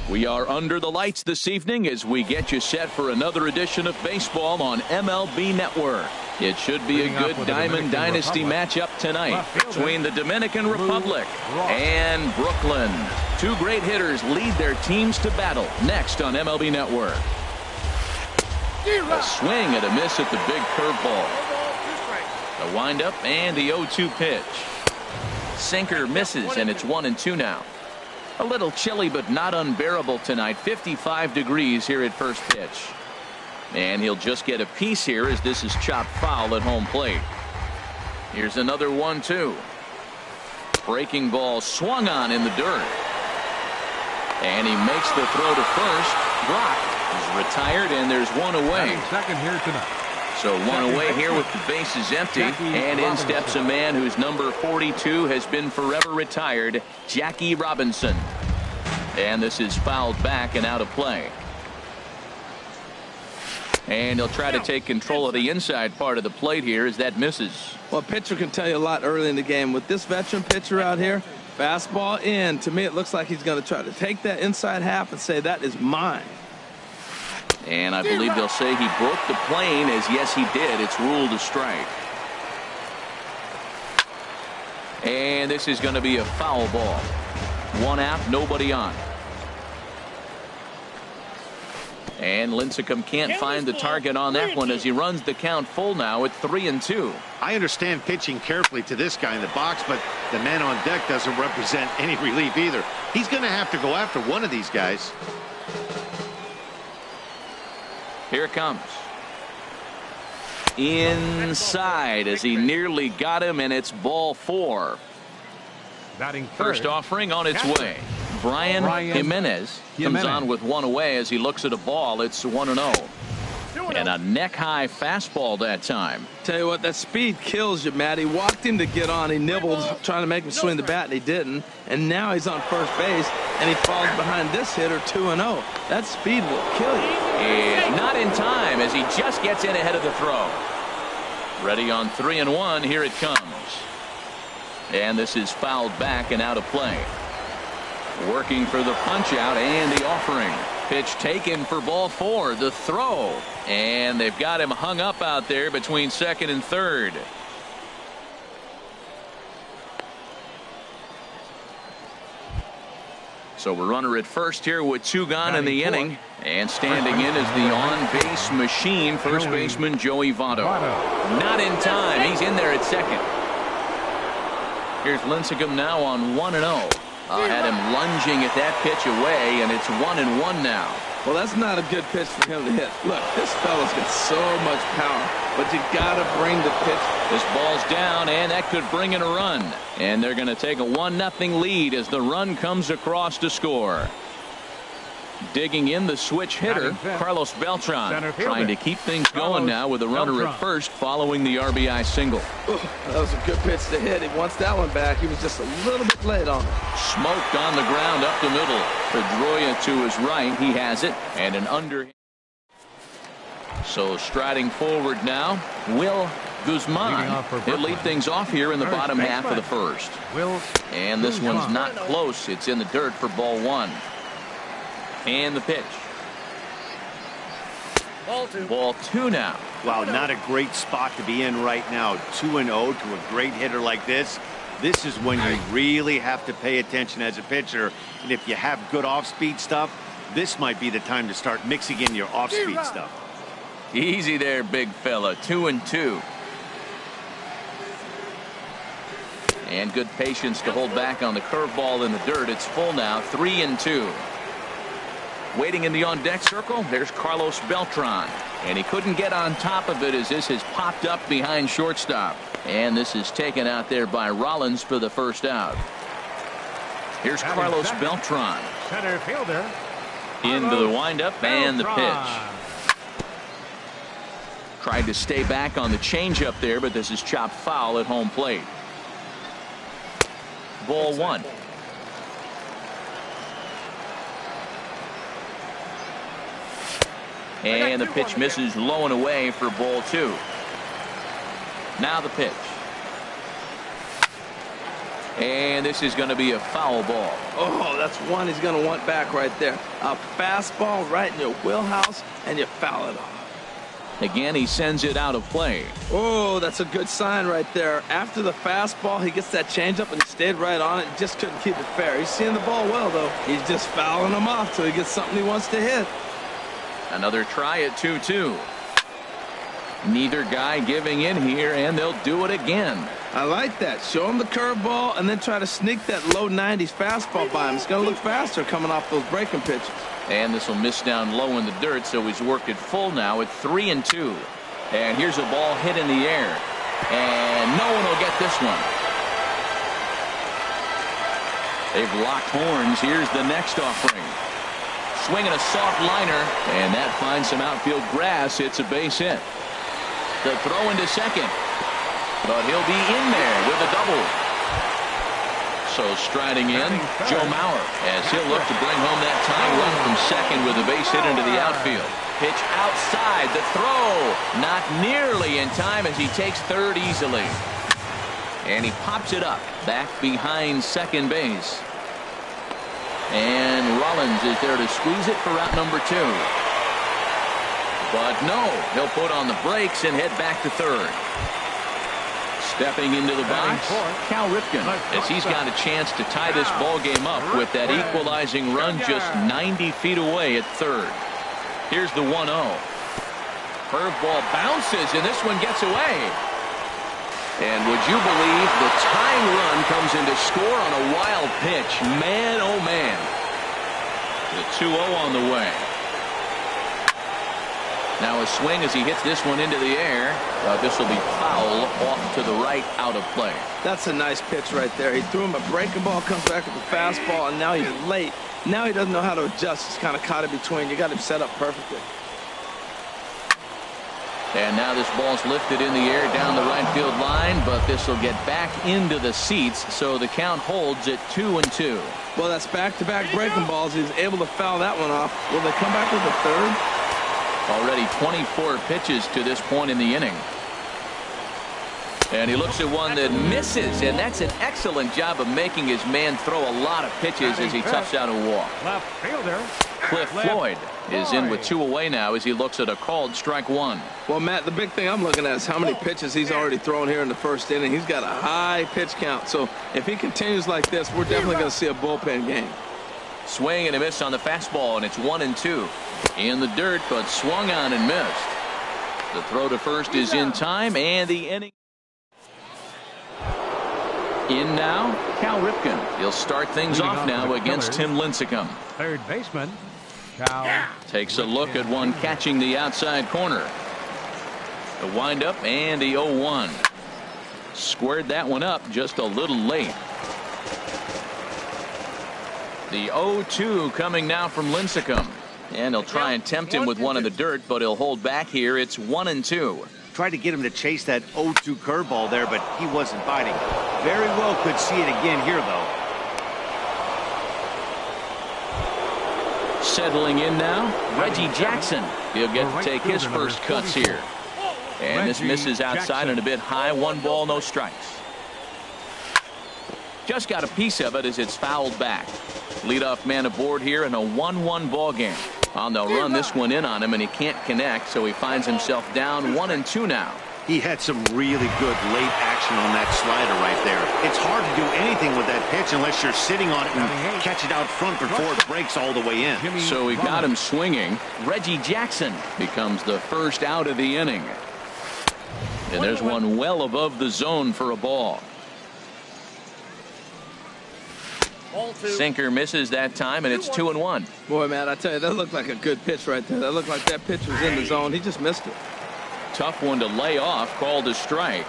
We are under the lights this evening as we get you set for another edition of baseball on MLB Network. It should be a good Diamond Dynasty matchup tonight between the Dominican Republic and Brooklyn. Two great hitters lead their teams to battle next on MLB Network. A swing and a miss at the big curveball. The windup and the 0-2 pitch. Sinker misses, and it's 1-2 now. A little chilly but not unbearable tonight. 55 degrees here at first pitch. And he'll just get a piece here as this is chopped foul at home plate. Here's another 1-2. Breaking ball swung on in the dirt. And he makes the throw to first. Blocked. He's retired, and there's one away. Second here tonight. So one away here with the bases empty, and in steps a man whose number 42 has been forever retired, Jackie Robinson. And this is fouled back and out of play. And he'll try to take control of the inside part of the plate here as that misses. Well, a pitcher can tell you a lot early in the game. With this veteran pitcher out here, fastball in, to me it looks like he's going to try to take that inside half and say that is mine. And I believe they'll say he broke the plane, as yes he did. It's ruled a strike. And this is going to be a foul ball. One out, nobody on. And Lincecum can't find the target on that one as he runs the count full now at 3-2. I understand pitching carefully to this guy in the box, but the man on deck doesn't represent any relief either. He's going to have to go after one of these guys. Here it comes. Inside as he nearly got him, and it's ball 4. First offering on its way. Brian Jimenez comes on with one away as he looks at a ball. It's 1-0. And a neck-high fastball that time. Tell you what, that speed kills you, Matt. He walked him to get on. He nibbled, trying to make him swing the bat, and he didn't. And now he's on first base, and he falls behind this hitter 2-0. That speed will kill you. And not in time as he just gets in ahead of the throw. Ready on 3-1. Here it comes. And this is fouled back and out of play. Working for the punch out and the offering. Pitch taken for ball 4. The throw. And they've got him hung up out there between second and third. So we're runner at first here with 2 gone in the inning. And standing in is the on-base machine, first baseman Joey Votto. Not in time. He's in there at second. Here's Lincecum now on 1-0. Had him lunging at that pitch away, and it's 1-1 now. Well, that's not a good pitch for him to hit. Look, this fella's got so much power, but you got to bring the pitch. This ball's down, and that could bring in a run. And they're going to take a 1-0 lead as the run comes across to score. Digging in the switch hitter, Carlos Beltran, trying to keep things going now with a runner at first following the RBI single. That was a good pitch to hit. He wants that one back. He was just a little bit late on it. Smoked on the ground up the middle. Pedroia to his right. He has it. And an under. So striding forward now, Will Guzman. He'll lead things off here in the bottom half of the first. And this one's not close. It's in the dirt for ball 1. And the pitch. Ball 2 now. Wow, not a great spot to be in right now. 2-0 to a great hitter like this. This is when you really have to pay attention as a pitcher. And if you have good off-speed stuff, this might be the time to start mixing in your off-speed stuff. Easy there, big fella. 2-2. And good patience to hold back on the curveball in the dirt. It's full now. 3-2. Waiting in the on-deck circle, there's Carlos Beltran. And he couldn't get on top of it as this has popped up behind shortstop. And this is taken out there by Rollins for the first out. Here's Carlos Beltran. Center fielder. Into the windup and the pitch. Tried to stay back on the changeup there, but this is chopped foul at home plate. Ball 1. And the pitch misses low and away for ball 2. Now the pitch. And this is going to be a foul ball. Oh, that's one he's going to want back right there. A fastball right in your wheelhouse, and you foul it off. Again, he sends it out of play. Oh, that's a good sign right there. After the fastball, he gets that changeup, and he stayed right on it. He just couldn't keep it fair. He's seeing the ball well, though. He's just fouling him off till he gets something he wants to hit. Another try at 2-2. Neither guy giving in here, and they'll do it again. I like that. Show him the curveball and then try to sneak that low 90s fastball by him. It's going to look faster coming off those breaking pitches. And this will miss down low in the dirt, so he's worked it full now at 3-2. And here's a ball hit in the air. And no one will get this one. They've locked horns. Here's the next offering. Swinging a soft liner, and that finds some outfield grass. It's a base hit. The throw into second. But he'll be in there with a double. So striding in, Joe Mauer, as he'll look to bring home that tying run from second with a base hit into the outfield. Pitch outside, the throw not nearly in time as he takes third easily. And he pops it up back behind second base. And Rollins is there to squeeze it for out number 2. But no, he'll put on the brakes and head back to third. Stepping into the box, Cal Ripken, as he's got a chance to tie this ball game up with that equalizing run just 90 feet away at third. Here's the 1-0. Curveball bounces, and this one gets away. And would you believe the tying run comes in to score on a wild pitch? Man, oh man. The 2-0 on the way. Now a swing as he hits this one into the air. This will be foul off to the right, out of play. That's a nice pitch right there. He threw him a breaking ball, comes back with the fastball, and now he's late. Now he doesn't know how to adjust. He's kind of caught in between. You got him set up perfectly. And now this ball's lifted in the air down the right field line, but this will get back into the seats, so the count holds at 2-2. Well, that's back-to-back breaking balls. He's able to foul that one off. Will they come back with a third? Already 24 pitches to this point in the inning. And he looks at one that misses, and that's an excellent job of making his man throw a lot of pitches as he toughs out a walk. Left fielder. Cliff Floyd is in with 2 away now as he looks at a called strike 1. Well, Matt, the big thing I'm looking at is how many pitches he's already thrown here in the first inning. He's got a high pitch count, so if he continues like this, we're definitely going to see a bullpen game. Swing and a miss on the fastball, and it's 1-2. In the dirt, but swung on and missed. The throw to first is in time, and the inning. In now, Cal Ripken. He'll start things off now against Tim Lincecum. Third baseman, Cal. Takes a look at one catching the outside corner. The windup and the 0-1. Squared that one up just a little late. The 0-2 coming now from Lincecum. And he'll try and tempt him with one in the dirt, but he'll hold back here. It's 1-2. Tried to get him to chase that 0-2 curveball there, but he wasn't biting. Very well could see it again here, though. Settling in now, Reggie Jackson. He'll get to take his first cuts here. And this misses outside and a bit high. 1 ball, no strikes. Just got a piece of it as it's fouled back. Leadoff man aboard here in a 1-1 ball game. They'll run this one in on him, and he can't connect, so he finds himself down 1-2 now. He had some really good late action on that slider right there. It's hard to do anything with that pitch unless you're sitting on it and catch it out front before it breaks all the way in. So he got him swinging. Reggie Jackson becomes the first out of the inning. And there's one well above the zone for a ball. Sinker misses that time, and it's 2-1. Boy, man, I tell you, that looked like a good pitch right there. That looked like that pitch was in the zone. He just missed it. Tough one to lay off, called a strike.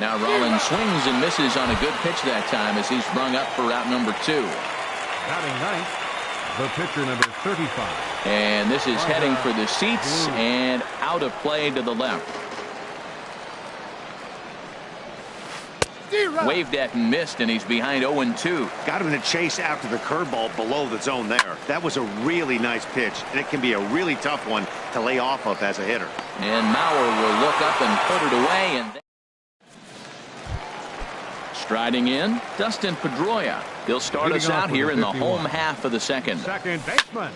Now Rollins swings and misses on a good pitch that time as he's rung up for out number 2. Batting ninth, the pitcher number 35. And this is heading for the seats and out of play to the left. Waved at and missed, and he's behind 0-2. Got him in a chase after the curveball below the zone there. That was a really nice pitch, and it can be a really tough one to lay off of as a hitter. And Mauer will look up and put it away. And Striding in, Dustin Pedroia. He'll start us out here in the home half of the second. Second baseman.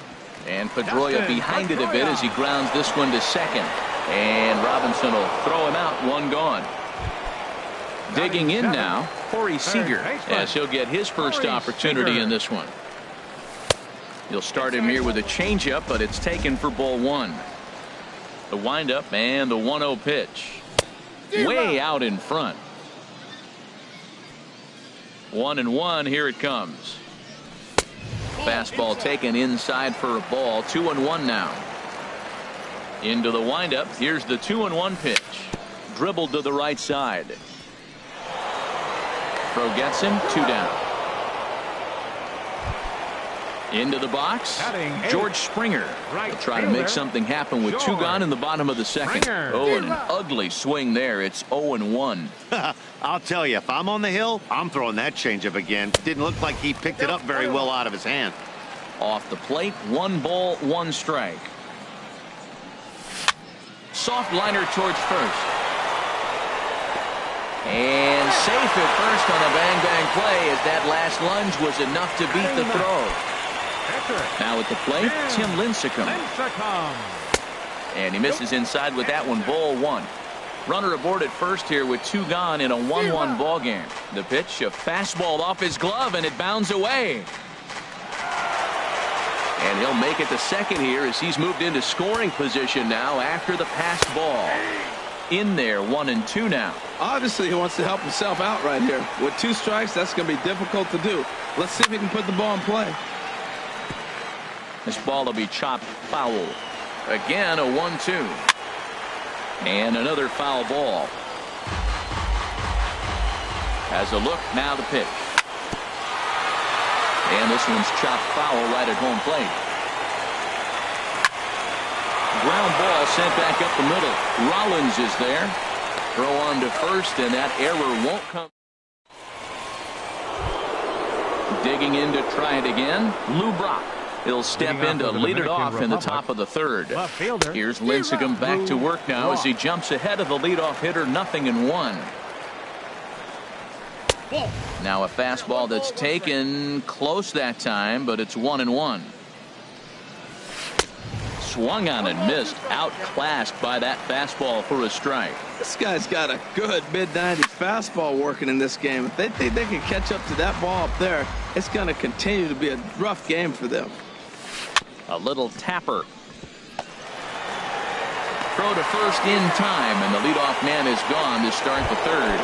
And Pedroia behind it a bit as he grounds this one to second. And Robinson will throw him out, one gone. Digging in now, Corey Seager, as he'll get his first opportunity in this one. He'll start him here with a changeup, but it's taken for ball one. The windup and the 1-0 pitch. Way out in front. 1-1, here it comes. Fastball taken inside for a ball. 2-1 now. Into the windup. Here's the 2-1 pitch. Dribbled to the right side. Throw gets him. 2 down. Into the box. George Springer. He'll try to make something happen with 2 gone in the bottom of the second. Oh, and an ugly swing there. It's 0-1. I'll tell you, if I'm on the hill, I'm throwing that changeup again. Didn't look like he picked it up very well out of his hand. Off the plate, 1 ball, 1 strike. Soft liner towards first. And safe at first on a bang-bang play as that last lunge was enough to beat the throw. Now at the plate, Tim Lincecum. And he misses inside with that one, ball 1. Runner aboard at first here with 2 gone in a 1-1 ball game. The pitch, a fastball off his glove, and it bounds away. And he'll make it to second here as he's moved into scoring position now after the passed ball. In there, 1-2 now. Obviously, he wants to help himself out right here. With 2 strikes, that's going to be difficult to do. Let's see if he can put the ball in play. This ball will be chopped foul. Again, a 1-2. And another foul ball. Has a look, now the pitch. And this one's chopped foul right at home plate. Ground ball sent back up the middle. Rollins is there. Throw on to first, and that error won't come. Digging in to try it again, Lou Brock. He'll step in to lead it off in the top of the third. Here's Lincecum back to work now as he jumps ahead of the leadoff hitter, 0-1. Now a fastball that's taken close that time, but it's 1-1. Swung on and missed, outclassed by that fastball for a strike. This guy's got a good mid-90 fastball working in this game. If they think they can catch up to that ball up there, it's going to continue to be a rough game for them. A little tapper. Throw to first in time, and the leadoff man is gone to start the third.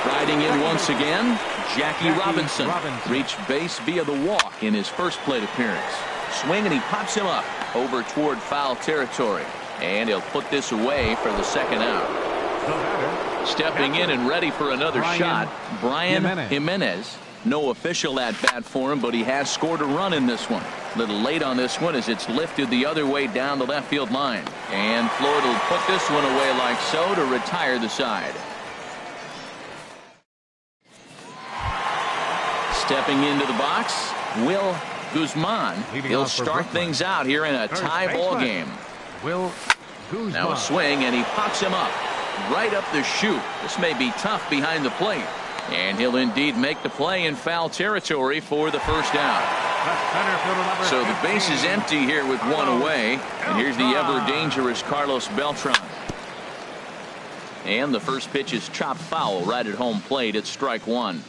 Riding in once again, Jackie Robinson. Reached base via the walk in his first plate appearance. Swing, and he pops him up over toward foul territory. And he'll put this away for the second out. Stepping in and ready for another shot, Brian Jimenez. No official at bat for him, but he has scored a run in this one. A little late on this one as it's lifted the other way down the left field line. And Floyd will put this one away like so to retire the side. Stepping into the box, Will Guzman. He'll start things out here in a tie ball game. Now a swing, and he pops him up right up the chute. This may be tough behind the plate. And he'll indeed make the play in foul territory for the first out. So the base is empty here with 1 away. And here's the ever-dangerous Carlos Beltran. And the first pitch is chopped foul right at home plate. It's strike 1.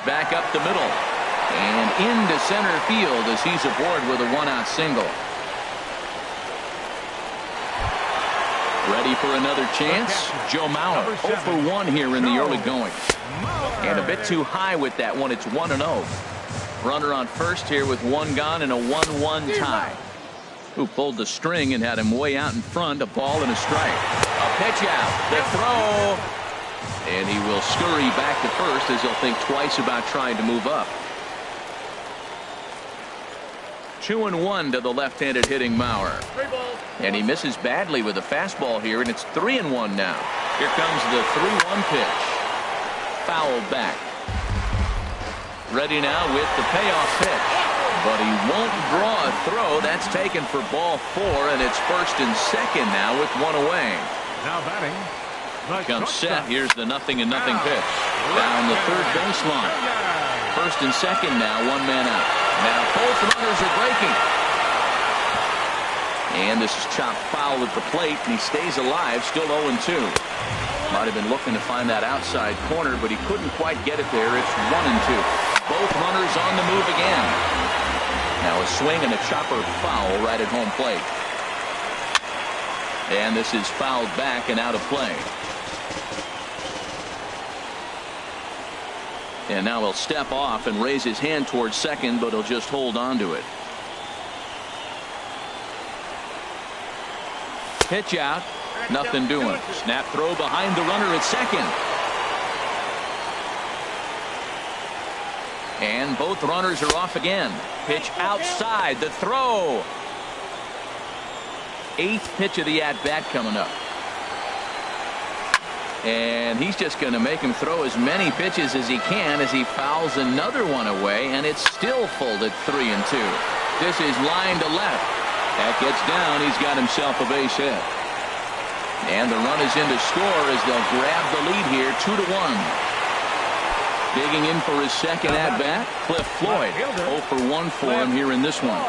Back up the middle. And into center field as he's aboard with a 1-out single. Ready for another chance? Joe Mauer, 0 for 1 here in the early going. And a bit too high with that one. It's 1-0. Runner on first here with 1 gone and a 1-1 tie. Who pulled the string and had him way out in front. A ball and a strike. A pitch out. The throw. And he will scurry back to first as he'll think twice about trying to move up. 2-1 to the left-handed hitting Mauer. And he misses badly with a fastball here, and it's 3-1 now. Here comes the 3-1 pitch. Fouled back. Ready now with the payoff pitch. But he won't draw a throw. That's taken for ball 4, and it's first and second now with 1 away. Now batting, Comes set. Here's the 0-0 pitch. Down the third baseline. First and second now, one man out. Now both runners are breaking. And this is chopped foul at the plate, and he stays alive, still 0-2. Might have been looking to find that outside corner, but he couldn't quite get it there. It's 1-2. Both runners on the move again. Now a swing and a chopper foul right at home plate. And this is fouled back and out of play. And now he'll step off and raise his hand towards second, but he'll just hold on to it. Pitch out. Nothing doing. Snap throw behind the runner at second. And both runners are off again. Pitch outside. The throw. 8th pitch of the at-bat coming up. And he's just going to make him throw as many pitches as he can as he fouls another one away, and it's still full at 3-2. This is line to left. That gets down. He's got himself a base hit. And the run is in to score as they'll grab the lead here, 2-1. Digging in for his second at-bat, Cliff Floyd. 0 for 1 for him here in this one.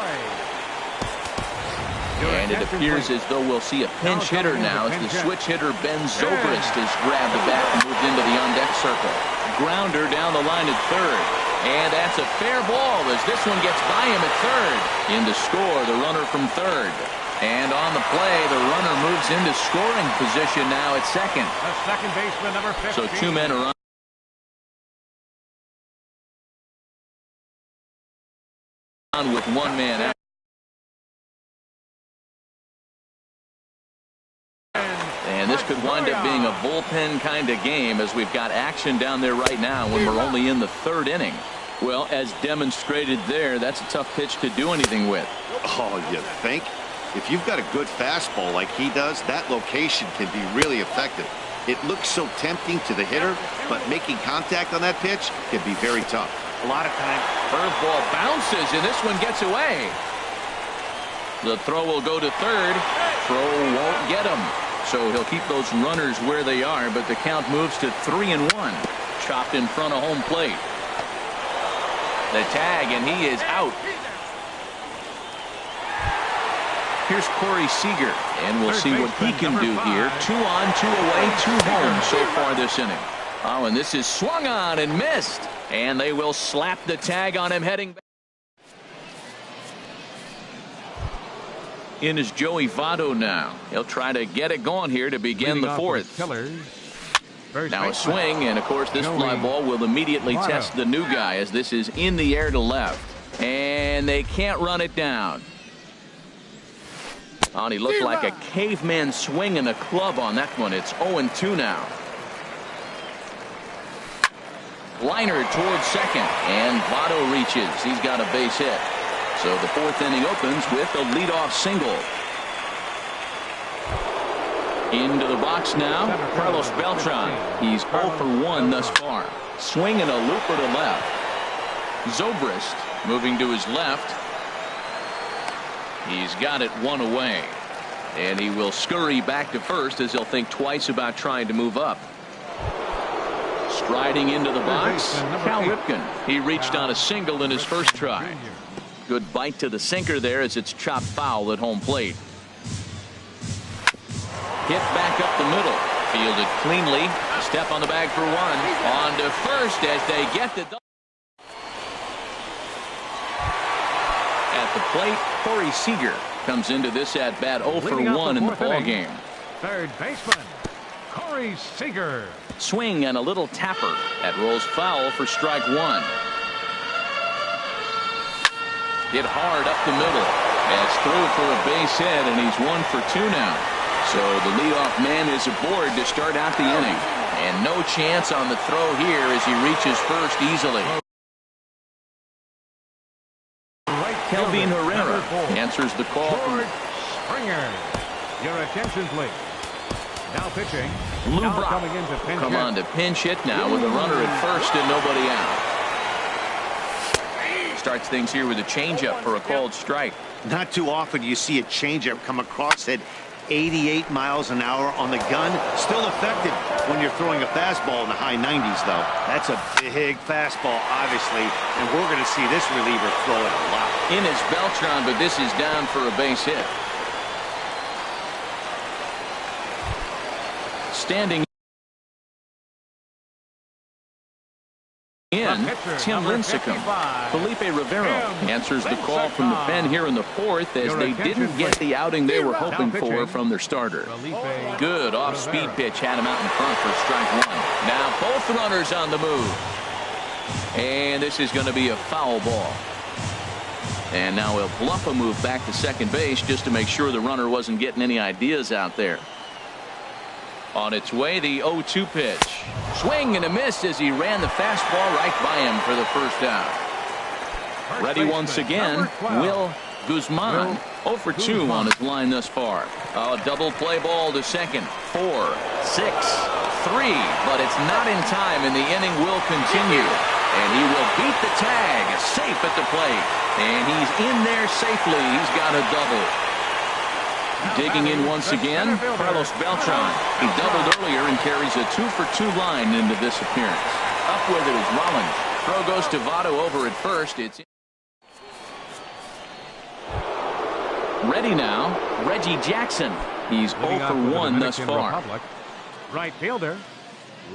And it appears as though we'll see a pinch hitter now as the switch hitter Ben Zobrist has grabbed the bat and moved into the on-deck circle. Grounder down the line at third. And that's a fair ball as this one gets by him at third. In to score, the runner from third. And on the play, the runner moves into scoring position now at second. The second baseman, number 15. So 2 men are on with 1 man out. And this could wind up being a bullpen kind of game as we've got action down there right now when we're only in the 3rd inning. Well, as demonstrated there, that's a tough pitch to do anything with. Oh, you think? If you've got a good fastball like he does, that location can be really effective. It looks so tempting to the hitter, but making contact on that pitch can be very tough. A lot of times, curveball bounces, and this one gets away. The throw will go to third. Throw won't get him. So he'll keep those runners where they are, but the count moves to 3-1. Chopped in front of home plate. The tag, and he is out. Here's Corey Seager, and we'll see what he can do here. 2 on, 2 away, 2 home so far this inning. Oh, and this is swung on and missed. And they will slap the tag on him heading back. In is Joey Votto now. He'll try to get it going here to begin the 4th. Now a swing, and of course this fly ball will immediately test the new guy as this is in the air to left. And they can't run it down. Oh, and he looked like a caveman swinging a club on that one. It's 0-2 now. Liner towards second, and Votto reaches. He's got a base hit. So the 4th inning opens with a leadoff single. Into the box now, Carlos Beltran. He's 0 for 1 thus far. Swinging a looper to left. Zobrist moving to his left. He's got it 1 away. And he will scurry back to first as he'll think twice about trying to move up. Striding into the box, Cal Ripken. He reached on a single in his first try. Good bite to the sinker there as it's chopped foul at home plate. Hit back up the middle. Fielded cleanly. Step on the bag for 1. On to first as they get the double. At the plate, Corey Seager comes into this at bat 0 for 1 in the ball game. Third baseman, Corey Seager. Swing and a little tapper. That rolls foul for strike 1. Hit hard up the middle. That's through for a base hit, and he's 1 for 2 now. So the leadoff man is aboard to start out the inning. And no chance on the throw here as he reaches first easily. Kelvin Herrera answers the call. George Springer. Your attention, please. Now pitching. Lou Brock come on to pinch hit now with a runner at first and nobody out. Starts things here with a changeup for a called strike. Not too often you see a changeup come across it 88 miles an hour on the gun. Still effective when you're throwing a fastball in the high 90s, though. That's a big fastball, obviously, and we're going to see this reliever throw it a lot. In his Beltran, but this is down for a base hit. Standing in, Tim Lincecum. Felipe Rivero answers the call from the pen here in the fourth as they didn't get the outing they were hoping for from their starter. Good off-speed pitch had him out in front for strike one. Now both runners on the move. And this is going to be a foul ball. And now he'll bluff a move back to second base just to make sure the runner wasn't getting any ideas out there. On its way, the 0-2 pitch. Swing and a miss as he ran the fastball right by him for the first out. Ready once again, Will Guzman. 0 for 2 on his line thus far. A double play ball to second. 4, 6, 3. But it's not in time, and the inning will continue. And he will beat the tag, safe at the plate. And he's in there safely. He's got a double. Digging in once again, Carlos Beltran. He doubled earlier and carries a 2 for 2 line into this appearance. Up with it is Rollins. Throw goes to Votto over at first. It's ready now, Reggie Jackson. He's 0 for 1 thus far. Right fielder,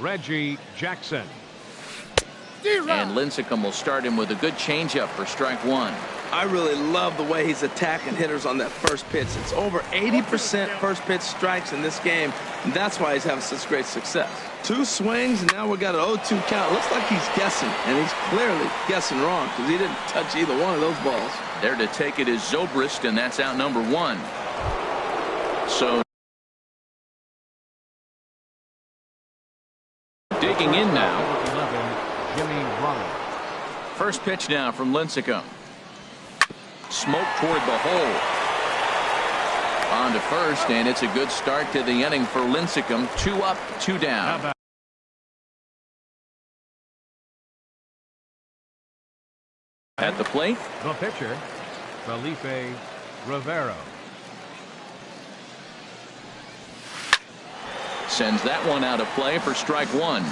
Reggie Jackson. And Lincecum will start him with a good changeup for strike one. I really love the way he's attacking hitters on that first pitch. It's over 80% first pitch strikes in this game, and that's why he's having such great success. 2 swings, and now we got an 0-2 count. Looks like he's guessing, and he's clearly guessing wrong because he didn't touch either one of those balls. There to take it is Zobrist, and that's out number 1. So digging in now. First pitch now from Lincecum. Smoke toward the hole. On to first, and it's a good start to the inning for Lincecum. 2 up, 2 down. At the plate, the pitcher, Felipe Rivero. Sends that one out of play for strike one.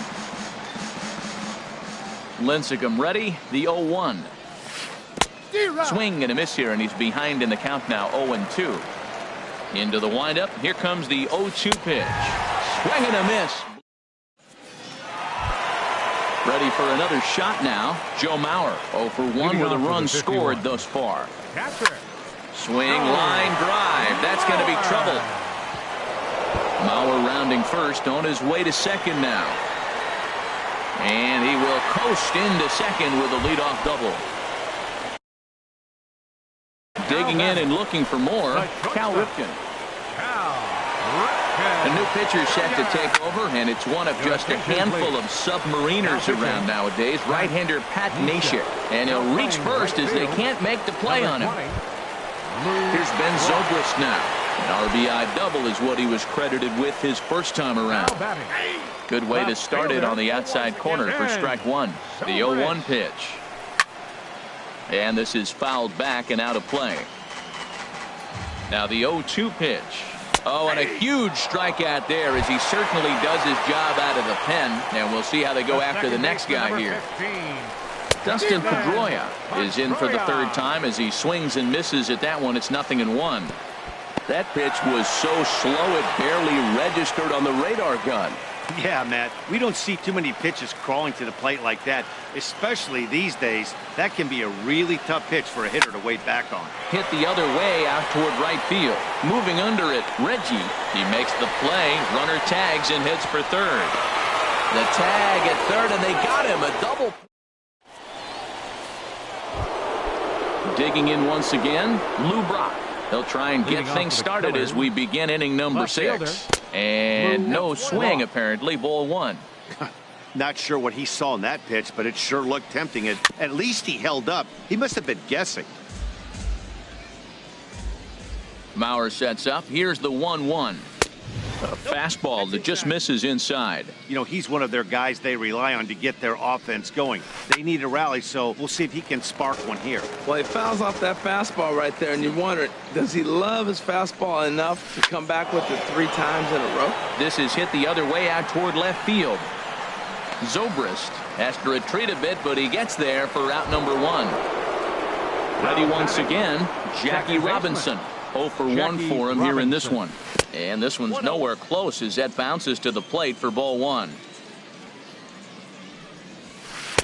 Lincecum ready, the 0-1. Swing and a miss here, and he's behind in the count now, 0-2. Into the windup, here comes the 0-2 pitch. Swing and a miss. Ready for another shot now, Joe Mauer, 0 for 1 with a run scored thus far. Swing, line drive, that's going to be trouble. Mauer rounding first, on his way to second now. And he will coast into second with a leadoff double. Digging in and looking for more, Cal Ripken. A new pitcher set to take over, and it's one of just a handful of submariners around nowadays. Right-hander Pat Neshek, and he'll reach first as they can't make the play on him. Here's Ben Zobrist now. An RBI double is what he was credited with his first time around. Good way to start it on the outside corner for strike one. The 0-1 pitch. And this is fouled back and out of play. Now the 0-2 pitch. Oh, and a huge strikeout there as he certainly does his job out of the pen. And we'll see how they go after the next guy here. Dustin Pedroia is in for the third time as he swings and misses at that one. It's 0-1. That pitch was so slow it barely registered on the radar gun. Yeah, Matt, we don't see too many pitches crawling to the plate like that, especially these days. That can be a really tough pitch for a hitter to wait back on. Hit the other way out toward right field. Moving under it, Reggie. He makes the play. Runner tags and hits for third. The tag at third, and they got him. A double. Digging in once again, Lou Brock. They'll try and get things started as we begin inning number 6. And no swing, apparently. Ball one. Not sure what he saw in that pitch, but it sure looked tempting. At least he held up. He must have been guessing. Mauer sets up. Here's the 1-1. A fastball that just misses inside. You know, he's one of their guys they rely on to get their offense going. They need a rally, so we'll see if he can spark one here. Well, he fouls off that fastball right there, and you wonder, does he love his fastball enough to come back with it 3 times in a row? This is hit the other way out toward left field. Zobrist has to retreat a bit, but he gets there for out number 1. Ready once again, Jackie Robinson. 0 for 1 for him here in this one. And this one's nowhere close as that bounces to the plate for ball 1.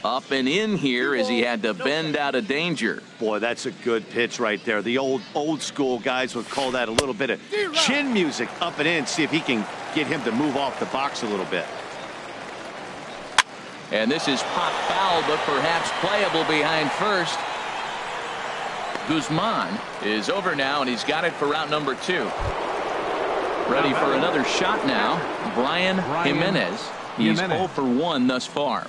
Up and in here as he had to bend out of danger. Boy, that's a good pitch right there. The old school guys would call that a little bit of chin music. Up and in, see if he can get him to move off the box a little bit. And this is pop foul, but perhaps playable behind first. Guzman is over now, and he's got it for route number 2. Ready for another shot now. Brian Jimenez. He's 0 for 1 thus far.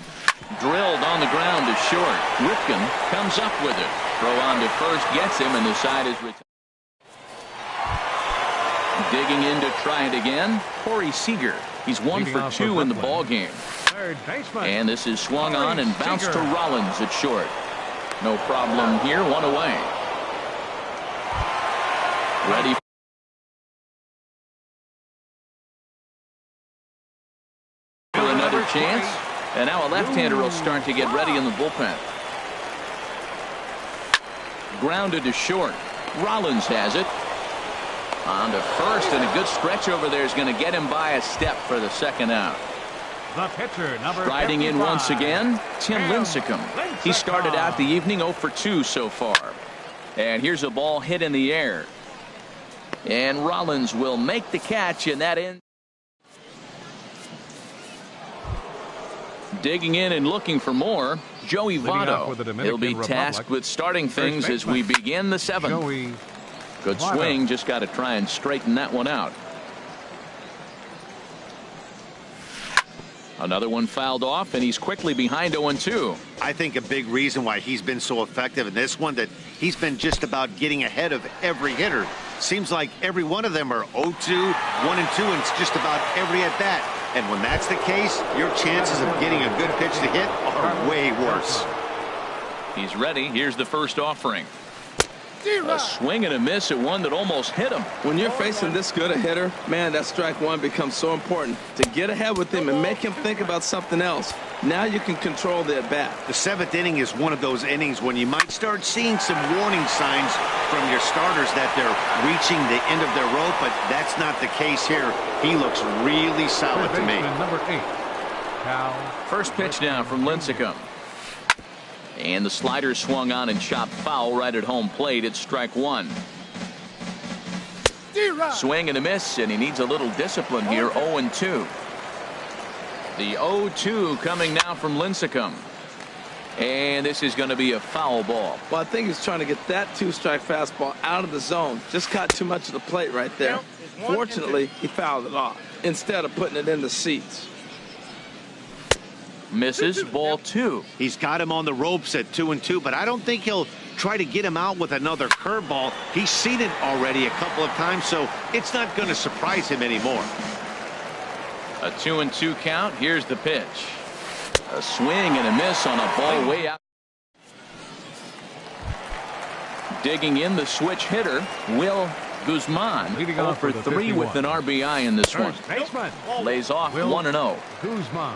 Drilled on the ground to short. Ripken comes up with it. Throw on to first gets him, and the side is retired. Digging in to try it again, Corey Seager. He's 1 for 2 in the ball game. And this is swung on and bounced to Rollins at short. No problem here, 1 away. Ready for another chance. And now a left-hander will start to get ready in the bullpen. Grounded to short. Rollins has it. On to first, and a good stretch over there is going to get him by a step for the second out. The pitcher, number Striding 55. in once again, Tim Lincecum. He started out the evening 0 for 2 so far. And here's a ball hit in the air. And Rollins will make the catch, and that ends. Digging in and looking for more, Joey Votto. He'll be tasked with starting things as we begin the 7th. Good swing, just got to try and straighten that one out. Another one fouled off, and he's quickly behind 0-2. I think a big reason why he's been so effective in this one, that he's been just about getting ahead of every hitter. Seems like every one of them are 0-2, 1-2, and it's just about every at bat. And when that's the case, your chances of getting a good pitch to hit are way worse. He's ready. Here's the first offering. A swing and a miss at one that almost hit him. When you're facing this good a hitter, man, that strike 1 becomes so important to get ahead with him and make him think about something else. Now you can control the at-bat. The 7th inning is one of those innings when you might start seeing some warning signs from your starters that they're reaching the end of their rope, but that's not the case here. He looks really solid to me. Number 8. First pitch now from Lincecum. And the slider swung on and chopped foul right at home plate. It's strike 1. Swing and a miss, and he needs a little discipline here. 0-2. The 0-2 coming now from Lincecum. And this is going to be a foul ball. Well, I think he's trying to get that 2-strike fastball out of the zone. Just caught too much of the plate right there. Fortunately, he fouled it off instead of putting it in the seats. Misses, ball 2. He's got him on the ropes at 2-2, but I don't think he'll try to get him out with another curveball. He's seen it already a couple of times, so it's not going to surprise him anymore. A 2-2 count. Here's the pitch. A swing and a miss on a ball way out. Digging in the switch hitter, Will Guzman. 0 for 3 with an RBI in this one. Lays off 1-0. Guzman.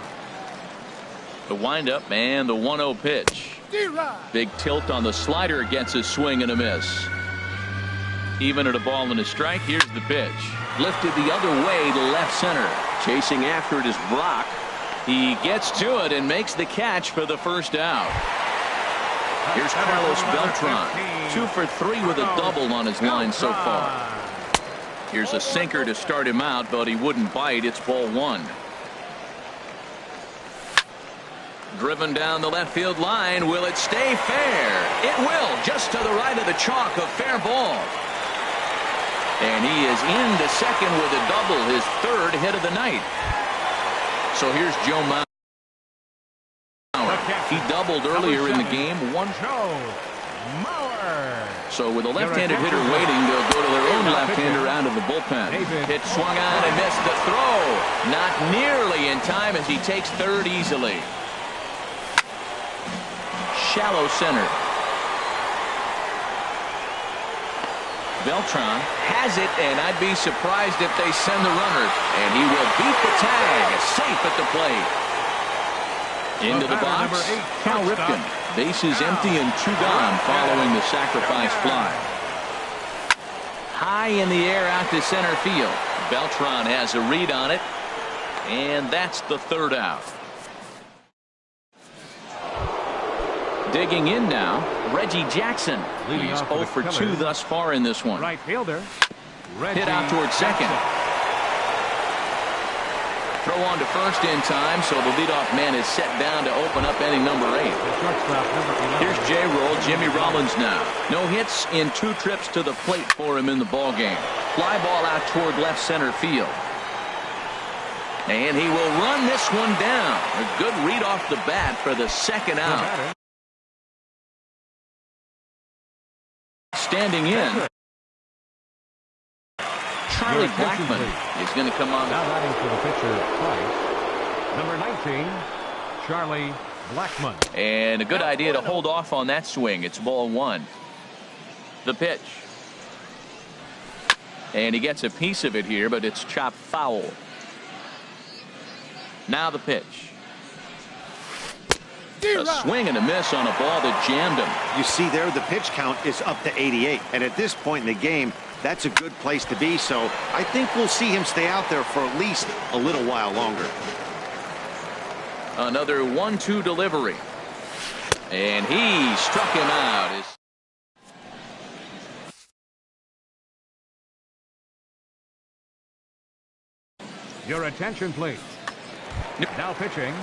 The windup and the 1-0 pitch. Big tilt on the slider gets a swing and a miss. Even at a ball and a strike, here's the pitch. Lifted the other way to left center. Chasing after it is Brock. He gets to it and makes the catch for the first out. Here's Carlos Beltran. 2 for 3 with a double on his line so far. Here's a sinker to start him out, but he wouldn't bite. It's ball 1. Driven down the left field line. Will it stay fair? It will. Just to the right of the chalk, a fair ball. And he is into second with a double, his 3rd hit of the night. So here's Joe Mauer. He doubled earlier in the game. Mower. So with a left-handed hitter waiting, they'll go to their own left-hander out of the bullpen. Pitch swung on and missed the throw. Not nearly in time as he takes third easily. Shallow center. Beltran has it, and I'd be surprised if they send the runner. And he will beat the tag. Safe at the plate. Into the box, Cal Ripken. Bases empty and 2 gone following the sacrifice fly. High in the air out to center field. Beltran has a read on it, and that's the third out. Digging in now, Reggie Jackson. He's 0 for 2 thus far in this one. Right fielder. Hit out towards second. Throw on to first in time, so the leadoff man is set down to open up inning number 8. Here's J-Roll, Jimmy Rollins now. No hits in 2 trips to the plate for him in the ballgame. Fly ball out toward left center field. And he will run this one down. A good read off the bat for the second out. Standing in, Charlie Blackmon is going to come on. Now batting for the pitcher twice. Number 19, Charlie Blackmon. And a good idea to hold off on that swing. It's ball 1. The pitch. And he gets a piece of it here, but it's chopped foul. Now the pitch. A swing and a miss on a ball that jammed him. You see there, the pitch count is up to 88. And at this point in the game, that's a good place to be. So I think we'll see him stay out there for at least a little while longer. Another 1-2 delivery. And he struck him out. Your attention, please. Now pitching.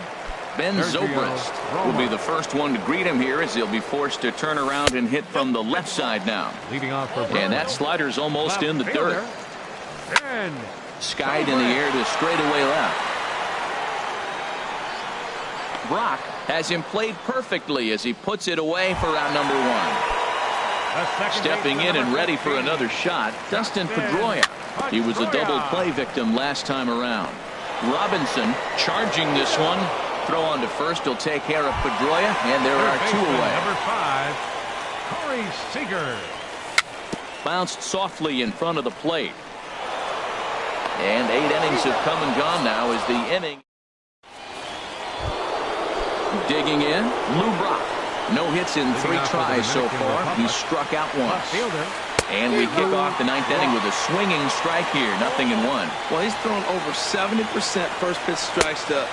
Ben Zobrist will be the first one to greet him here as he'll be forced to turn around and hit from the left side now. Leading off for and that slider's almost in the dirt. Skied in the air to straightaway left. Brock has him played perfectly as he puts it away for out number 1. Stepping in and ready for another shot, Dustin Pedroia. He was a double play victim last time around. Robinson charging this one. Throw on to first will take care of Pedroia, and there are 2 away. Number 5, Corey Seager. Bounced softly in front of the plate. And 8 innings have come and gone now as the inning. Digging in, Lou Brock. No hits in 3 tries so far. He struck out once. And we kick off the 9th inning with a swinging strike here. 0-1. Well, he's thrown over 70% first pitch strikes to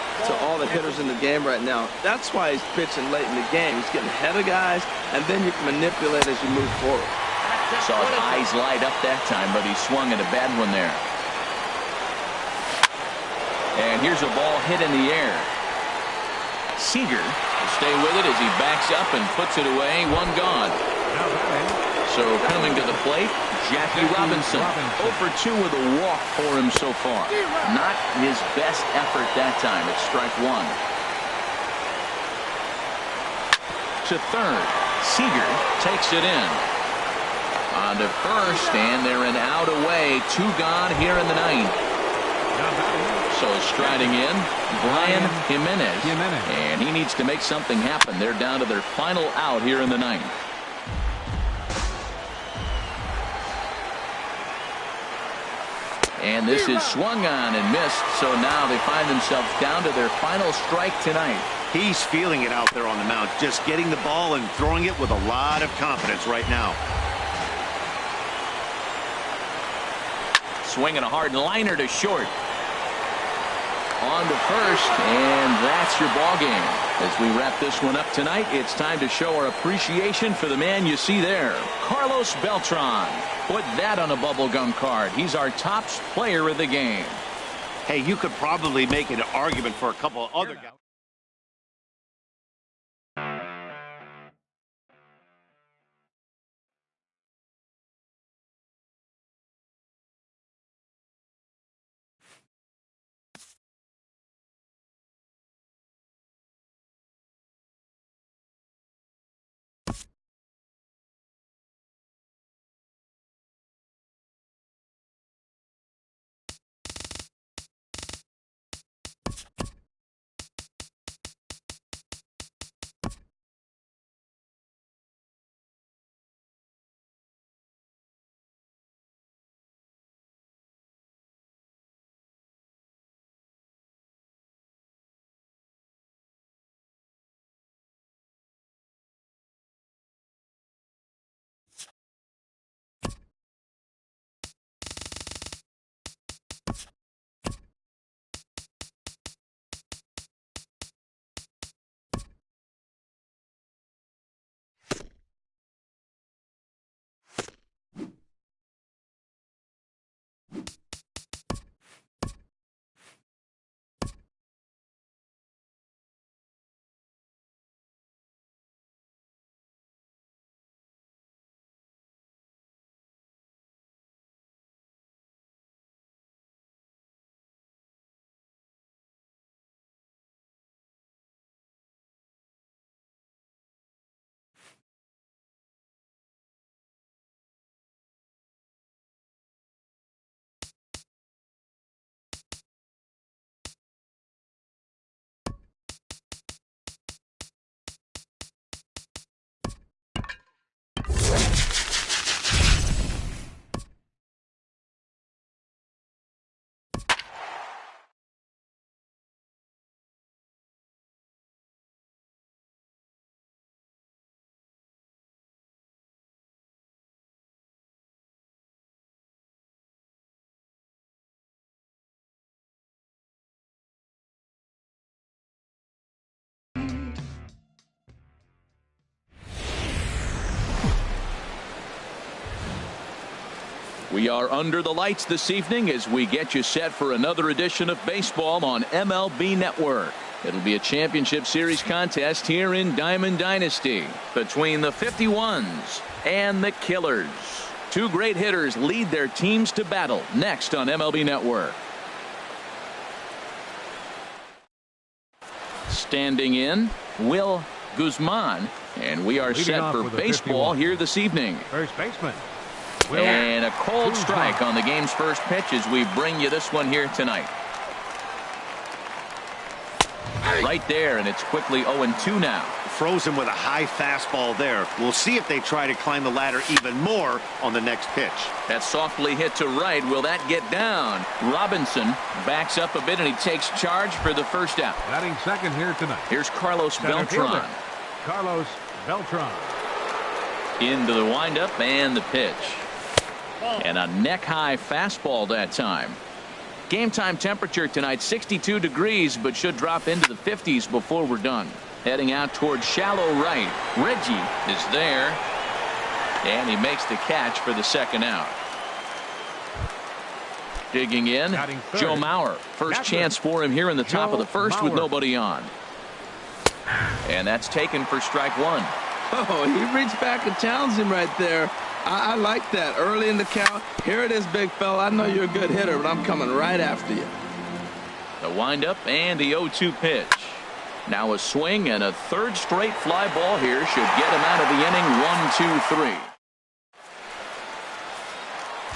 all the hitters in the game right now. That's why he's pitching late in the game. He's getting ahead of guys, and then you can manipulate as you move forward. Saw his eyes light up that time, but he swung at a bad one there. And here's a ball hit in the air. Seager will stay with it as he backs up and puts it away. 1 gone. So coming to the plate, Jackie Robinson. 0 for 2 with a walk for him so far. Not his best effort that time. It's strike 1. To third, Seager takes it in. On to first, and they're an out away. 2 gone here in the 9th. So striding in, Brian Jimenez. And he needs to make something happen. They're down to their final out here in the 9th. And this is swung on and missed, so now they find themselves down to their final strike tonight. He's feeling it out there on the mound, just getting the ball and throwing it with a lot of confidence right now. Swinging a hard liner to short. On to first, and that's your ball game. As we wrap this one up tonight, it's time to show our appreciation for the man you see there, Carlos Beltran. Put that on a bubblegum card. He's our top player of the game. Hey, you could probably make an argument for a couple of other guys. We are under the lights this evening as we get you set for another edition of baseball on MLB Network. It'll be a championship series contest here in Diamond Dynasty between the 51s and the Killers. Two great hitters lead their teams to battle next on MLB Network. Standing in, Will Guzman, and we are set for baseball here this evening. First baseman. And a cold strike on the game's first pitch as we bring you this one here tonight. Right there, and it's quickly 0-2 now. Frozen with a high fastball there. We'll see if they try to climb the ladder even more on the next pitch. That softly hit to right. Will that get down? Robinson backs up a bit, and he takes charge for the first out. Batting second here tonight. Here's Carlos Beltran. Carlos Beltran. Into the windup and the pitch. And a neck-high fastball that time. Game time temperature tonight 62 degrees, but should drop into the 50s before we're done. Heading out towards shallow right. Reggie is there, and he makes the catch for the second out. Digging in, Joe Mauer. First chance for him here in the top of the first with nobody on. And that's taken for strike one. Oh, he reached back and challenged him right there. I like that. Early in the count. Here it is, big fella. I know you're a good hitter, but I'm coming right after you. The windup and the 0-2 pitch. Now a swing and a third straight fly ball here should get him out of the inning.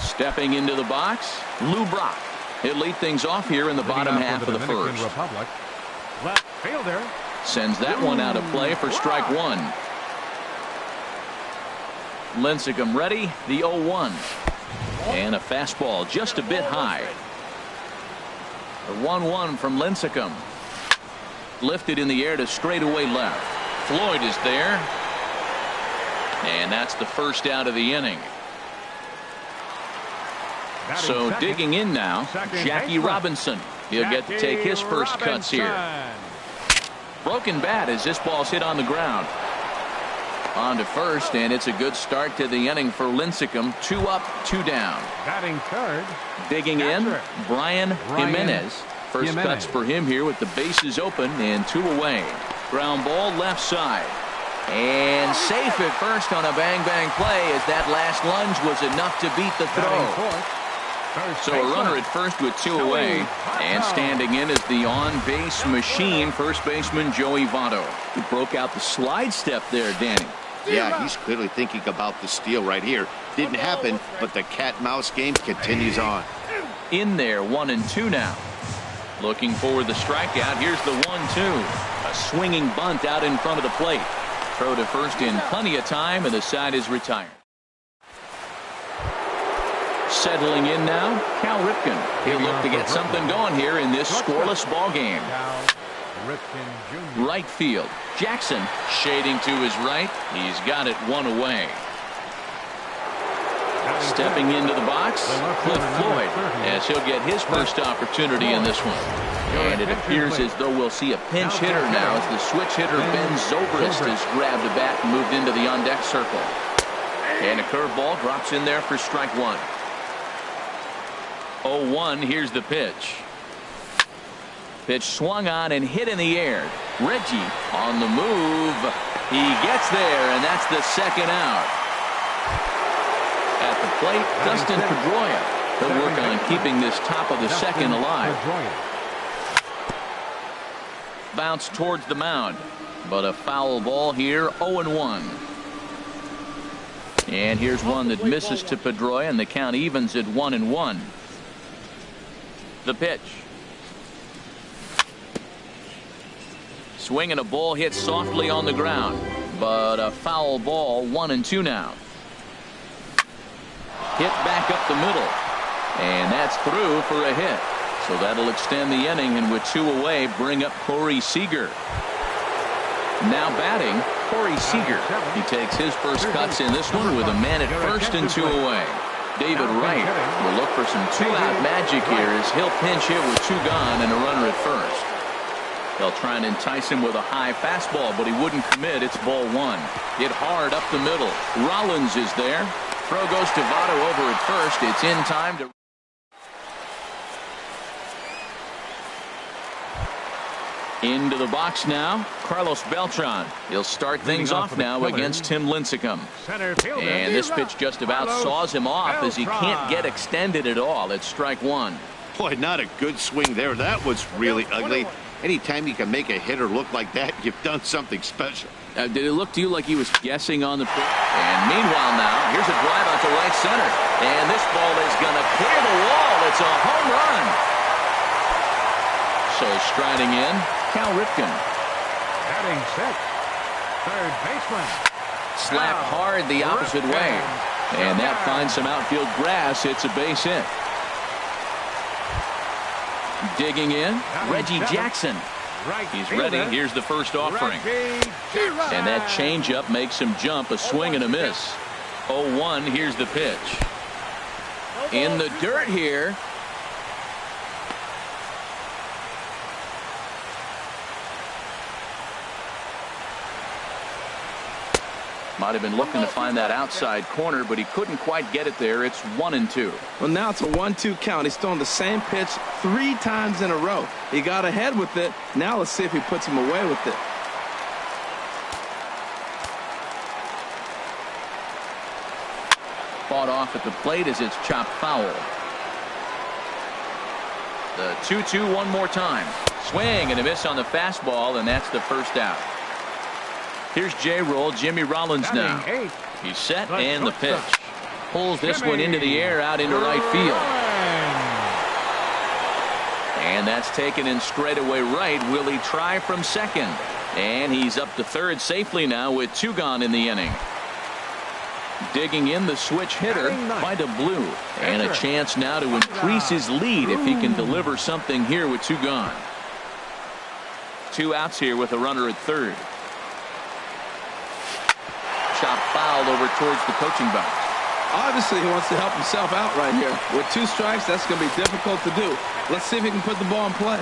1-2-3. Stepping into the box, Lou Brock. He'll lead things off here in the bottom half of the first. Republic. Left fielder. Sends that one out of play for strike one. Lincecum ready, the 0-1. And a fastball just a bit high. The 1-1 from Lincecum. Lifted in the air to straightaway left. Floyd is there. And that's the first out of the inning. So digging in now, Jackie Robinson. He'll get to take his first cuts here. Broken bat as this ball's hit on the ground. On to first, and it's a good start to the inning for Lincecum. 2 up, 2 down. Batting third. Digging in, Brian Jimenez. First cuts for him here with the bases open and 2 away. Ground ball left side. And safe at first on a bang-bang play as that last lunge was enough to beat the throw. So a runner at first with 2 away. And standing in is the on-base machine, first baseman Joey Votto. He broke out the slide step there, Danny. Yeah, he's clearly thinking about the steal right here. Didn't happen, but the cat-mouse game continues on. In there, 1-2 now. Looking for the strikeout. Here's the 1-2. A swinging bunt out in front of the plate. Throw to first in plenty of time, and the side is retired. Settling in now, Cal Ripken. He'll look to get something going here in this scoreless ball game. Right field. Jackson shading to his right. He's got it 1 away. Stepping into the box, Cliff Floyd, as he'll get his first opportunity in this one. And it appears as though we'll see a pinch hitter now as the switch hitter Ben Zobrist has grabbed a bat and moved into the on-deck circle. And a curveball drops in there for strike one. 0-1, here's the pitch. Pitch swung on and hit in the air. Reggie on the move. He gets there, and that's the second out. At the plate, Dustin Pedroia. He'll work on keeping this top of the second alive. Bounce towards the mound, but a foul ball here, 0-1. And here's one that misses to Pedroia, and the count evens at 1-1. The pitch. Swing and a ball hit softly on the ground, but a foul ball, 1-2 now. Hit back up the middle, and that's through for a hit. So that'll extend the inning, and with 2 away, bring up Corey Seager. Now batting, Corey Seager. He takes his first cuts in this one with a man at first and 2 away. David Wright will look for some 2-out magic here as he'll pinch hit with 2 gone and a runner at first. They'll try and entice him with a high fastball, but he wouldn't commit. It's ball 1. Hit hard up the middle. Rollins is there. Throw goes to Votto over at first. It's in time to... Into the box now, Carlos Beltran. He'll start things off now against Tim Lincecum. And this pitch just about saws him off as he can't get extended at all. It's strike one. Boy, not a good swing there. That was really ugly. Anytime you can make a hitter look like that, you've done something special. Did it look to you like he was guessing on the pitch? And meanwhile now, here's a drive out to right center. And this ball is going to clear the wall. It's a home run. So striding in, Cal Ripken. Batting sixth, third baseman. Slap hard the opposite way. And that finds some outfield grass. It's a base hit. Digging in, Reggie Jackson. He's ready. Here's the first offering. And that changeup makes him jump. A swing and a miss. 0-1. Here's the pitch. In the dirt here. Might have been looking to find that outside corner, but he couldn't quite get it there. It's 1-2. Well, now it's a 1-2 count. He's thrown the same pitch 3 times in a row. He got ahead with it. Now let's see if he puts him away with it. Fought off at the plate as it's chopped foul. The 2-2 one more time. Swing and a miss on the fastball, and that's the first out. Here's J-Roll, Jimmy Rollins now. He's set and the pitch. Pulls this one into the air out into right field. And that's taken in straightaway right. Will he try from second? And he's up to third safely now with 2 gone in the inning. Digging in the switch hitter by DeBlue. And a chance now to increase his lead if he can deliver something here with 2 gone. 2 outs here with a runner at third. Chop foul over towards the coaching box. Obviously, he wants to help himself out right here. With 2 strikes, that's going to be difficult to do. Let's see if he can put the ball in play.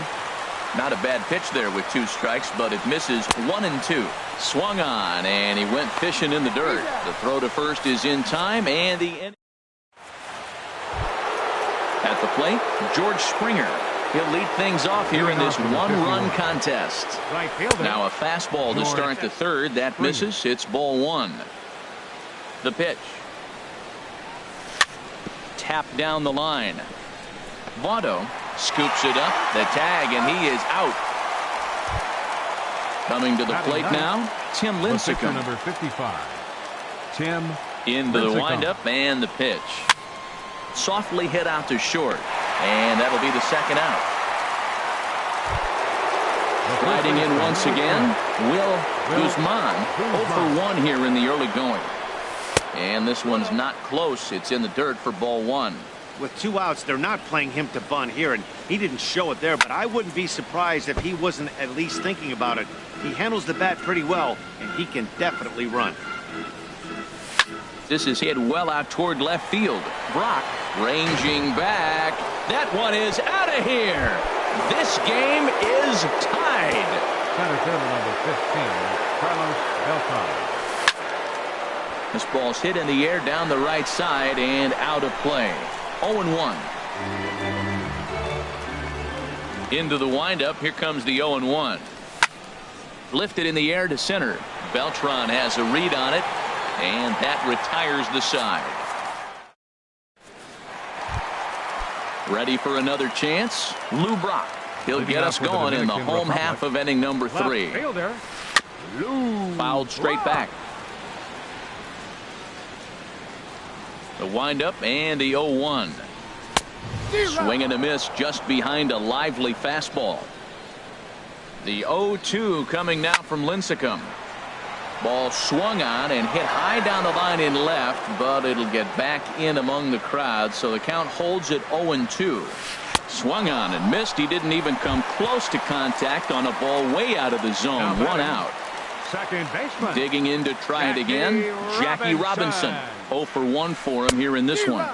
Not a bad pitch there with 2 strikes, but it misses 1-2. Swung on, and he went fishing in the dirt. The throw to first is in time, and the end. At the plate, George Springer. He'll lead things off here in this 1-run contest. Now a fastball to start the third. That misses. It's ball 1. The pitch. Tap down the line. Votto scoops it up. The tag, and he is out. Coming to the plate now, Tim Lincecum. Number 55. Tim into the windup and the pitch. Softly hit out to short. And that'll be the second out. Sliding in once again, Will Guzman. 0 for 1 here in the early going. And this one's not close. It's in the dirt for ball 1. With 2 outs, they're not playing him to bunt here, and he didn't show it there, but I wouldn't be surprised if he wasn't at least thinking about it. He handles the bat pretty well, and he can definitely run. This is hit well out toward left field. Brock ranging back. That one is out of here. This game is tied. Center fielder number 15, Carlos Beltran. This ball's hit in the air down the right side and out of play. 0-1. Into the windup. Here comes the 0-1. Lifted in the air to center. Beltran has a read on it. And that retires the side. Ready for another chance? Lou Brock. He'll get us going in the home half of inning number 3. Fouled straight back. The windup and the 0-1. Swing and a miss just behind a lively fastball. The 0-2 coming now from Lincecum. Ball swung on and hit high down the line in left, but it'll get back in among the crowd, so the count holds at 0-2. Swung on and missed. He didn't even come close to contact on a ball way out of the zone. 1 out. Second baseman. Digging in to try it again. Jackie Robinson. 0 for 1 for him here in this one.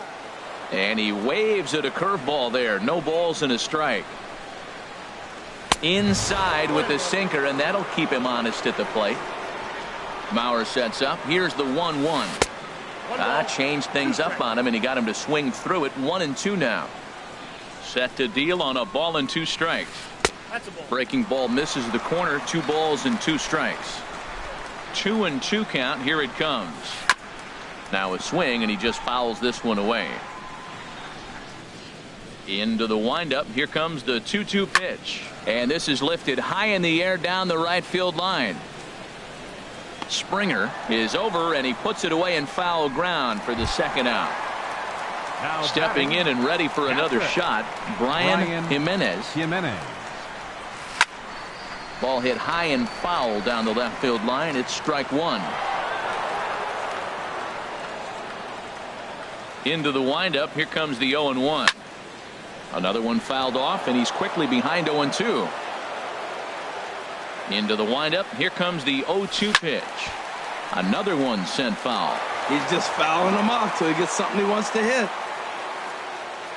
And he waves at a curveball there. No balls and a strike. Inside with the sinker, and that'll keep him honest at the plate. Mauer sets up. Here's the 1-1. Changed things up on him, and he got him to swing through it. 1-2 now. Set to deal on a ball and 2 strikes. Breaking ball misses the corner. 2 balls and 2 strikes. 2-2 count. Here it comes. Now a swing, and he just fouls this one away. Into the windup. Here comes the 2-2 pitch. And this is lifted high in the air down the right field line. Springer is over, and he puts it away in foul ground for the second out. Now stepping in and ready for another shot, Brian Jimenez. Ball hit high and foul down the left field line. It's strike 1. Into the windup. Here comes the 0-1. Another one fouled off, and he's quickly behind 0-2. Into the windup. Here comes the 0-2 pitch. Another one sent foul. He's just fouling them off till he gets something he wants to hit.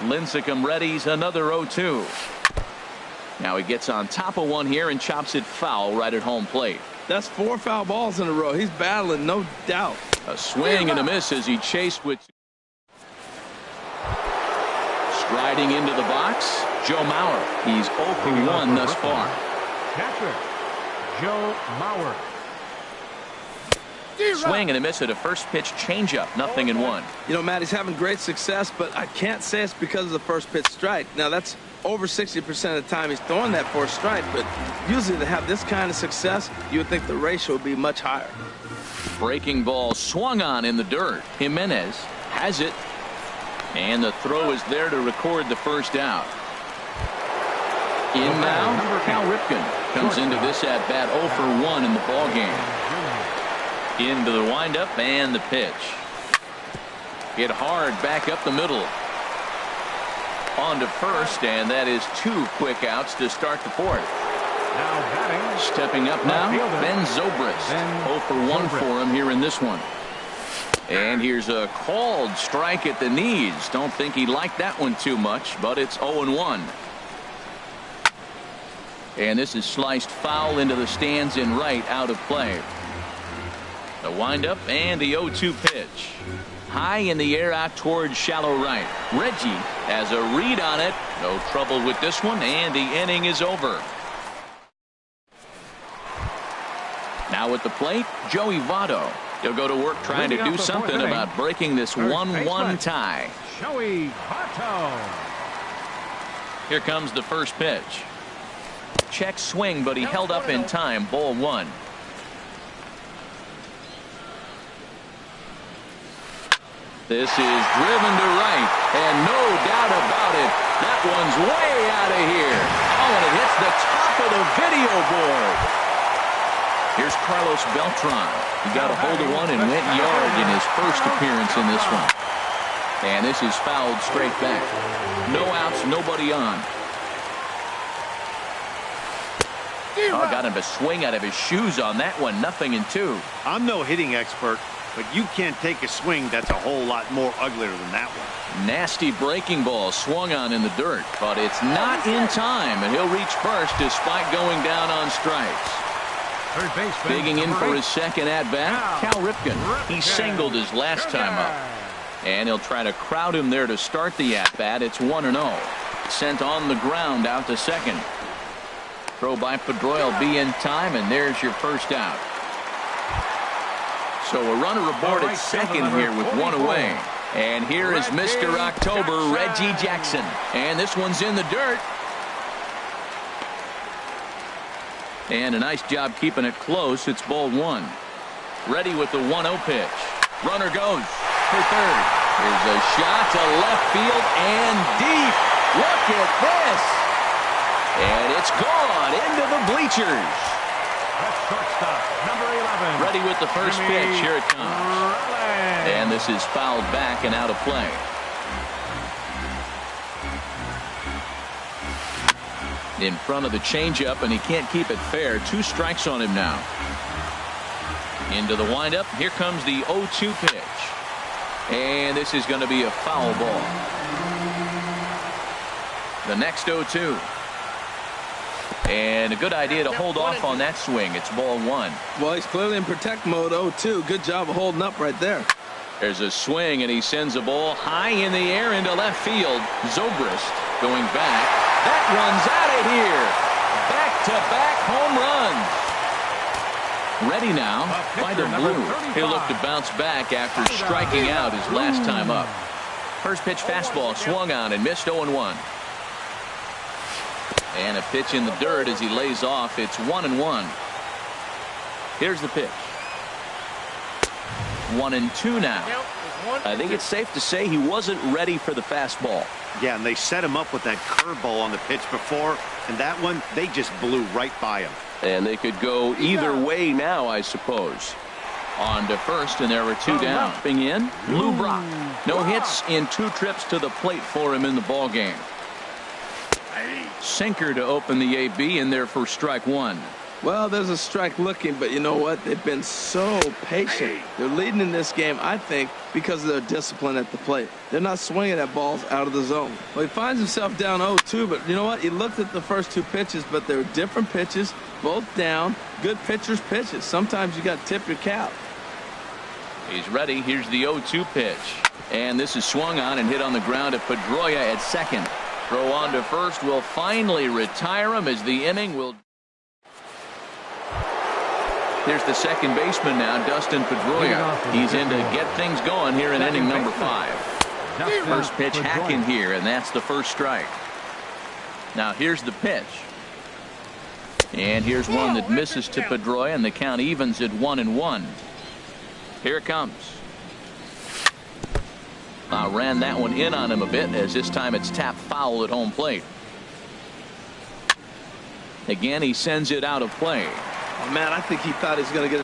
Lincecum readies another 0-2. Now he gets on top of one here and chops it foul right at home plate. That's 4 foul balls in a row. He's battling, no doubt. A swing and a miss as he chased with. Striding into the box, Joe Mauer. He's 0 for 1 thus far. Catcher, Joe Mauer. Swing and a miss at a first pitch changeup. 0-1. You know, Matt, he's having great success, but I can't say it's because of the first pitch strike. Now, that's over 60% of the time he's throwing that for a strike, but usually to have this kind of success, you would think the ratio would be much higher. Breaking ball swung on in the dirt. Jimenez has it, and the throw is there to record the first out. In now, Cal Ripken comes into this at bat 0 for 1 in the ball game. Into the windup and the pitch. Hit hard back up the middle. On to first, and that is 2 quick outs to start the 4th. Now batting. Stepping up now, Ben Zobrist. 0 for 1 for him here in this one. And here's a called strike at the knees. Don't think he liked that one too much, but it's 0-1. And this is sliced foul into the stands in right, out of play. The windup and the 0-2 pitch. High in the air out towards shallow right. Reggie has a read on it. No trouble with this one, and the inning is over. Now at the plate, Joey Votto. He'll go to work trying to do something about breaking this 1-1 tie. Joey Votto. Here comes the first pitch. Check swing, but he held up in time. Ball 1. This is driven to right, and no doubt about it, that one's way out of here. Oh, and it hits the top of the video board. Here's Carlos Beltran. He got a hold of one and went yard in his first appearance in this one. And this is fouled straight back. No outs, nobody on. Oh, got him to swing out of his shoes on that one. 0-2. I'm no hitting expert, but you can't take a swing that's a whole lot more uglier than that one. Nasty breaking ball swung on in the dirt, but it's not in time, and he'll reach first despite going down on strikes. Third baseman. Digging in for his second at-bat, Cal Ripken. He singled his last time up. And he'll try to crowd him there to start the at-bat. It's 1-0. Sent on the ground out to second. Throw by Pedroia will be in time, and there's your first out. So a runner aboard at second here with 1 away. And here is Mr. October, Reggie Jackson. And this one's in the dirt. And a nice job keeping it close. It's ball 1. Ready with the 1-0 pitch. Runner goes for third. Here's a shot to left field and deep. Look at this. And it's gone into the bleachers. Shortstop, number 11. Ready with the first pitch. Here it comes. And this is fouled back and out of play. In front of the changeup, and he can't keep it fair. 2 strikes on him now. Into the windup. Here comes the 0-2 pitch. And this is going to be a foul ball. The next 0-2. And a good idea to hold off on that swing. It's ball 1. Well, he's clearly in protect mode. 0-2. Good job of holding up right there. There's a swing, and he sends a ball high in the air into left field. Zobrist going back. That one's out of here. Back-to-back home runs. Ready now by the Blue. He'll look to bounce back after striking out his last time up. First pitch fastball swung on and missed 0-1. And a pitch in the dirt as he lays off. It's 1-1. Here's the pitch. 1-2 now. I think it's safe to say he wasn't ready for the fastball. Yeah, and they set him up with that curveball on the pitch before, and that one, they just blew right by him. And they could go either way now, I suppose. On to first, and there were two down. In, Lou Brock. No hits in 2 trips to the plate for him in the ballgame. Sinker to open the AB in there for strike 1. Well, there's a strike looking, but you know what? They've been so patient. They're leading in this game, I think, because of their discipline at the plate. They're not swinging at balls out of the zone. Well, he finds himself down 0-2, but you know what? He looked at the first 2 pitches, but they were different pitches, both down. Good pitchers' pitches. Sometimes you got to tip your cap. He's ready. Here's the 0-2 pitch. And this is swung on and hit on the ground to Pedroia at second. Throw on to first will finally retire him as the inning will. Here's the second baseman now, Dustin Pedroia. He's in to get things going here in inning number 5. First pitch hacking here, and that's the first strike. Now here's the pitch. And here's one that misses to Pedroia, and the count evens at 1-1. Here it comes. Ran that one in on him a bit, as this time it's tapped foul at home plate. Again, he sends it out of play. Oh, man, I think he thought he was going to get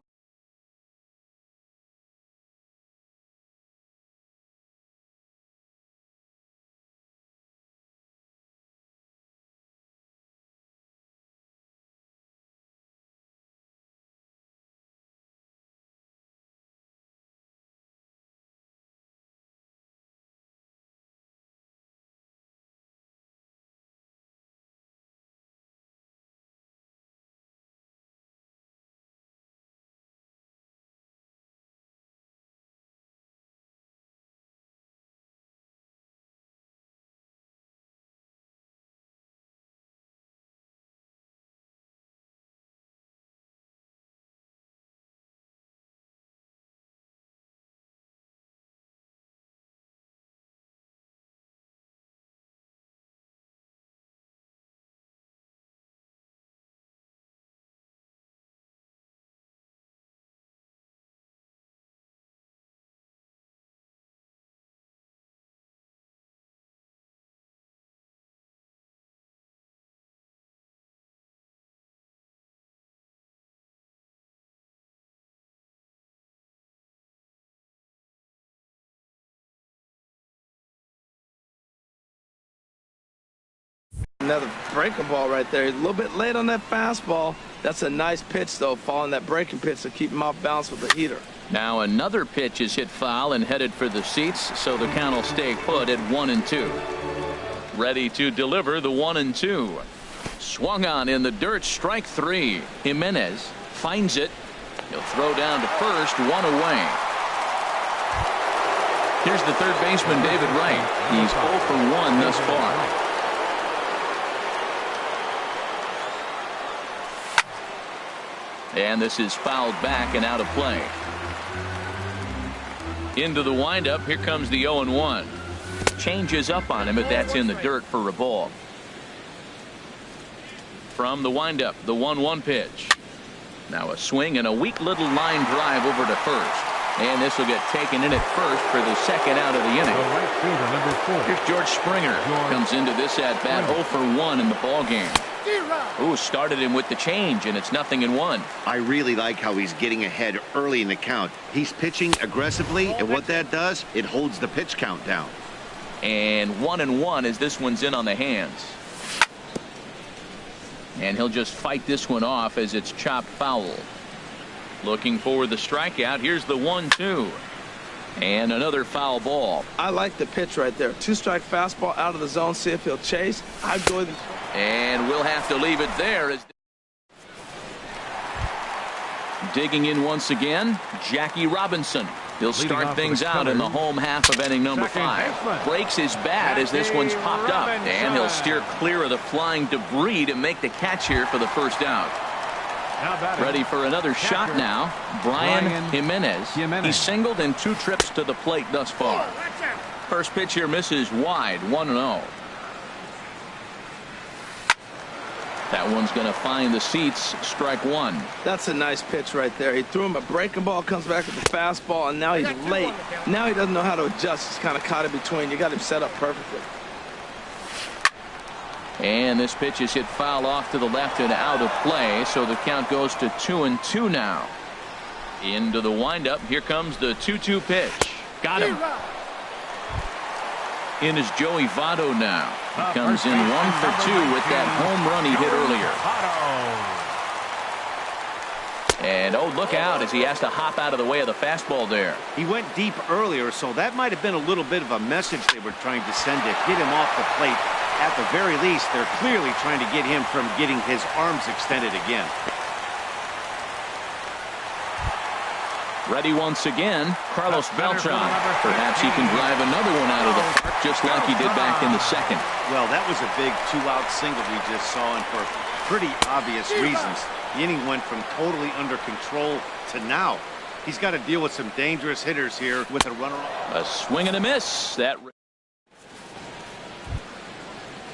another breaking ball right there. He's a little bit late on that fastball. That's a nice pitch, though, following that breaking pitch to keep him off balance with the heater. Now another pitch is hit foul and headed for the seats, so the count will stay put at 1-2. Ready to deliver the 1-2. Swung on in the dirt, strike 3. Jimenez finds it. He'll throw down to first, 1 away. Here's the third baseman, David Wright. He's 0 for 1 thus far. And this is fouled back and out of play. Into the windup. Here comes the 0-1. Changes up on him, but that's in the dirt for a ball. From the windup, the 1-1 pitch. Now a swing and a weak little line drive over to first. And this will get taken in at first for the second out of the inning. Here's George Springer. Comes into this at bat 0 for 1 in the ball game. Ooh, started him with the change, and it's 0-1. I really like how he's getting ahead early in the count. He's pitching aggressively, and what that does, it holds the pitch count down. And 1-1 as this one's in on the hands. And he'll just fight this one off as it's chopped foul. Looking for the strikeout. Here's the 1-2. And another foul ball. I like the pitch right there. 2-strike fastball out of the zone. See if he'll chase. I'd go with. And we'll have to leave it there. Digging in once again, Jackie Robinson. He'll start things out in the home half of inning number 5. Breaks his bat as this one's popped up, and he'll steer clear of the flying debris to make the catch here for the first out. Ready for another shot now, Brian Jimenez. He's singled in 2 trips to the plate thus far. First pitch here misses wide, 1-0. That one's going to find the seats, strike 1. That's a nice pitch right there. He threw him a breaking ball, comes back with the fastball, and now he's late. Now he doesn't know how to adjust. He's kind of caught in between. You got him set up perfectly. And this pitch is hit foul off to the left and out of play, so the count goes to 2-2 now. Into the windup. Here comes the 2-2 pitch. Got him. In is Joey Votto now. He comes in 1 for 2 with that home run he hit earlier. And oh, look out as he has to hop out of the way of the fastball there. He went deep earlier, so that might have been a little bit of a message they were trying to send to get him off the plate. At the very least, they're clearly trying to get him from getting his arms extended again. Ready once again, Carlos Beltran. Perhaps he can drive another one out of the park, just like he did back in the second. Well, that was a big 2-out single we just saw, and for pretty obvious reasons. The inning went from totally under control to now. He's got to deal with some dangerous hitters here with a runner. A swing and a miss.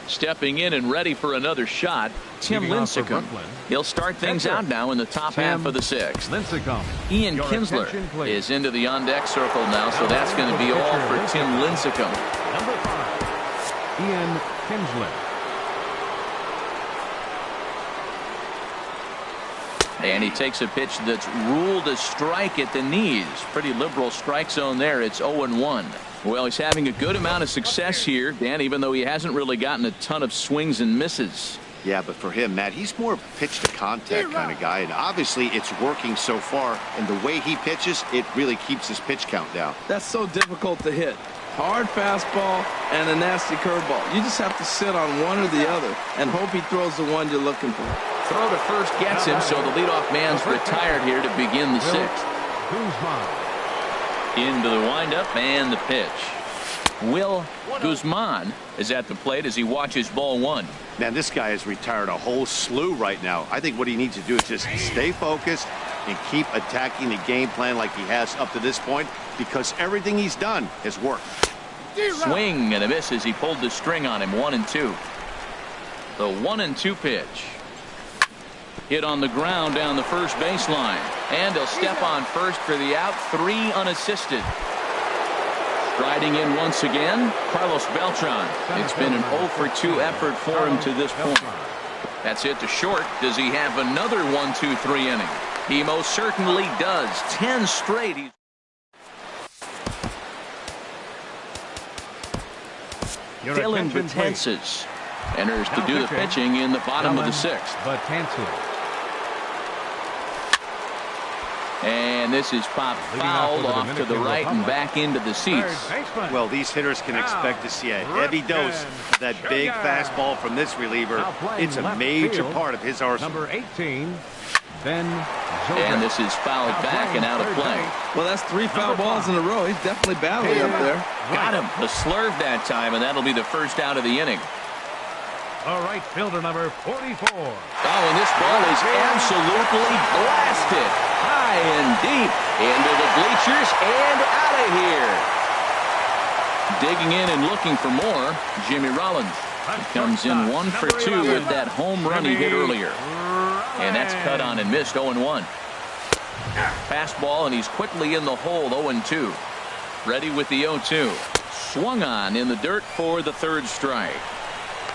Stepping in and ready for another shot, Tim Lincecum. He'll start things out now in the top half of the 6th. Ian Kinsler is into the on-deck circle now, so that's going to be all for Tim Lincecum. Number 5, Ian Kinsler. And he takes a pitch that's ruled a strike at the knees. Pretty liberal strike zone there. It's 0-1. Well, he's having a good amount of success here, Dan, even though he hasn't really gotten a ton of swings and misses. Yeah, but for him, Matt, he's more of a pitch-to-contact kind of guy, and obviously it's working so far, and the way he pitches, it really keeps his pitch count down. That's so difficult to hit. Hard fastball and a nasty curveball. You just have to sit on one or the other and hope he throws the one you're looking for. Throw to first gets him, so the leadoff man's retired here to begin the 6th. Into the windup and the pitch. Will Guzman is at the plate as he watches ball 1. Man, this guy has retired a whole slew right now. I think what he needs to do is just stay focused and keep attacking the game plan like he has up to this point, because everything he's done has worked. Swing and a miss as he pulled the string on him. 1-2. The 1-2 pitch. Hit on the ground down the first baseline. And he'll step on first for the out. 3 unassisted. Striding in once again, Carlos Beltran. It's been an 0 for 2 effort for him to this point. That's hit to short. Does he have another 1-2-3 inning? He most certainly does. 10 straight. Dylan Betances enters to do the pitching in the bottom of the 6th. And this is popped foul off to the right and back into the seats. Well, these hitters can expect to see a heavy dose of that big fastball from this reliever. It's a major part of his arsenal. Number 18, and this is fouled back and out of play. Well, that's 3 foul balls in a row. He's definitely battling up there. Got him. The slurve that time, and that'll be the first out of the inning. All right, fielder number 44. Oh, and this ball is absolutely blasted. High and deep into the bleachers and out of here. Digging in and looking for more, Jimmy Rollins. He comes in 1 for 2 with that home run he hit earlier. And that's cut on and missed. 0-1. Fastball, and he's quickly in the hole. 0-2. Ready with the 0-2. Swung on in the dirt for the 3rd strike.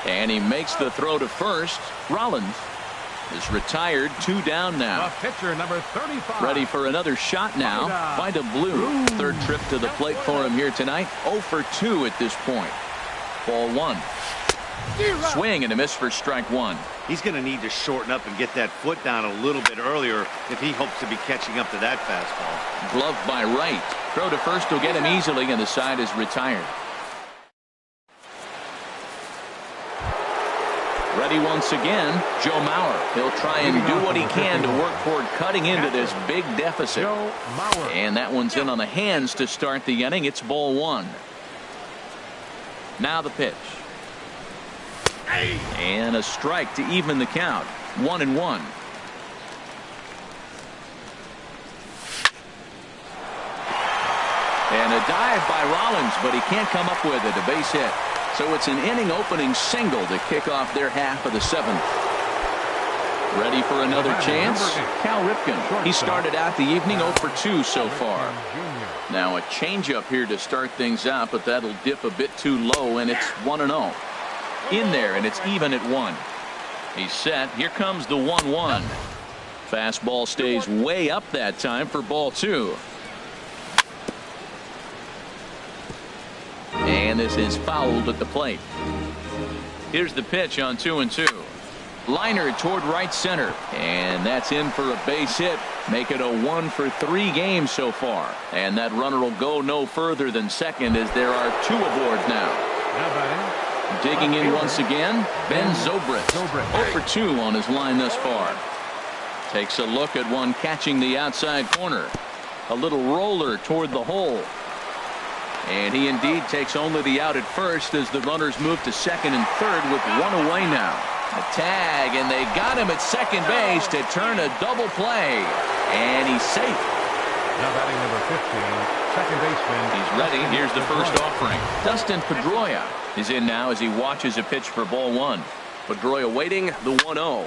And he makes the throw to first. Rollins is retired. 2 down now. Pitcher number 35. Ready for another shot now. Find a blue. 3rd trip to the plate for him here tonight. 0 for 2 at this point. Ball 1. Swing and a miss for strike 1. He's going to need to shorten up and get that foot down a little bit earlier if he hopes to be catching up to that fastball. Glove by right. Throw to first will get him easily, and the side is retired. Ready once again, Joe Mauer. He'll try and do what he can to work toward cutting into this big deficit. And that one's in on the hands to start the inning. It's ball one. Now the pitch. And a strike to even the count. 1-1. And a dive by Rollins, but he can't come up with it. A base hit. So it's an inning opening single to kick off their half of the seventh. Ready for another chance? Cal Ripken. He started out the evening 0 for 2 so far. Now a changeup here to start things out, but that'll dip a bit too low, and it's 1-0. In there, and it's even at 1. He's set. Here comes the 1-1. Fastball stays way up that time for ball 2. And this is fouled at the plate. Here's the pitch on 2-2. Liner toward right center, and that's in for a base hit. Make it a 1 for 3 games so far, and that runner will go no further than second as there are 2 aboard now. Digging in once again, Ben Zobrist. 0 for 2 on his line thus far. Takes a look at one catching the outside corner. A little roller toward the hole. And he indeed takes only the out at first as the runners move to second and third with 1 away now. A tag, and they got him at second base to turn a double play. And he's safe. Now batting number 15, second baseman. He's ready. Here's the first offering. Dustin Pedroia is in now as he watches a pitch for ball 1. Pedroia waiting the 1-0.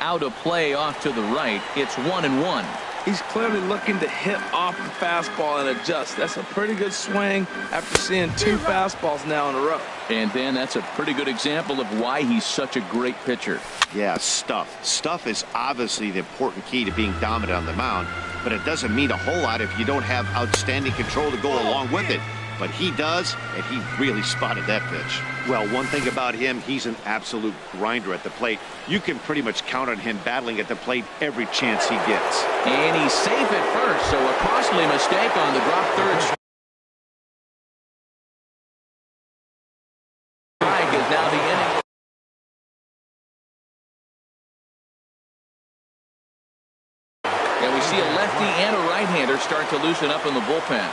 Out of play off to the right. It's 1-1. He's clearly looking to hit off the fastball and adjust. That's a pretty good swing after seeing 2 fastballs now in a row. And then that's a pretty good example of why he's such a great pitcher. Yeah, stuff. Stuff is obviously the important key to being dominant on the mound, but it doesn't mean a whole lot if you don't have outstanding control to go along with it. But he does, and he really spotted that pitch. Well, one thing about him, he's an absolute grinder at the plate. You can pretty much count on him battling at the plate every chance he gets. And he's safe at first, so a costly mistake on the drop third strike is now the inning. And we see a lefty and a right-hander start to loosen up in the bullpen.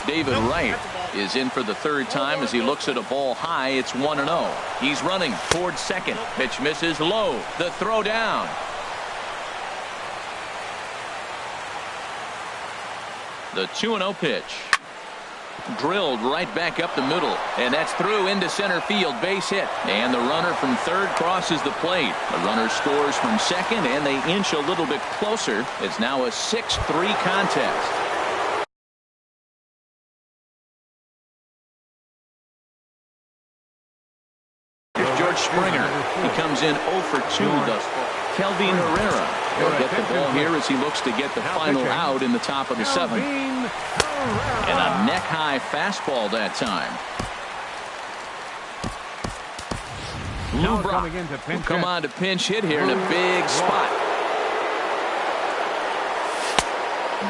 David Wright is in for the 3rd time as he looks at a ball high. It's 1-0. He's running towards second. Pitch misses low. The throw down. The 2-0 pitch. Drilled right back up the middle. And that's through into center field. Base hit. And the runner from third crosses the plate. The runner scores from second, and they inch a little bit closer. It's now a 6-3 contest. Springer. He comes in 0 for 2 thus far. Kelvin Herrera will get the ball here as he looks to get the final out in the top of the 7th. And a neck-high fastball that time. Lou Brock will come on to pinch hit here in a big spot.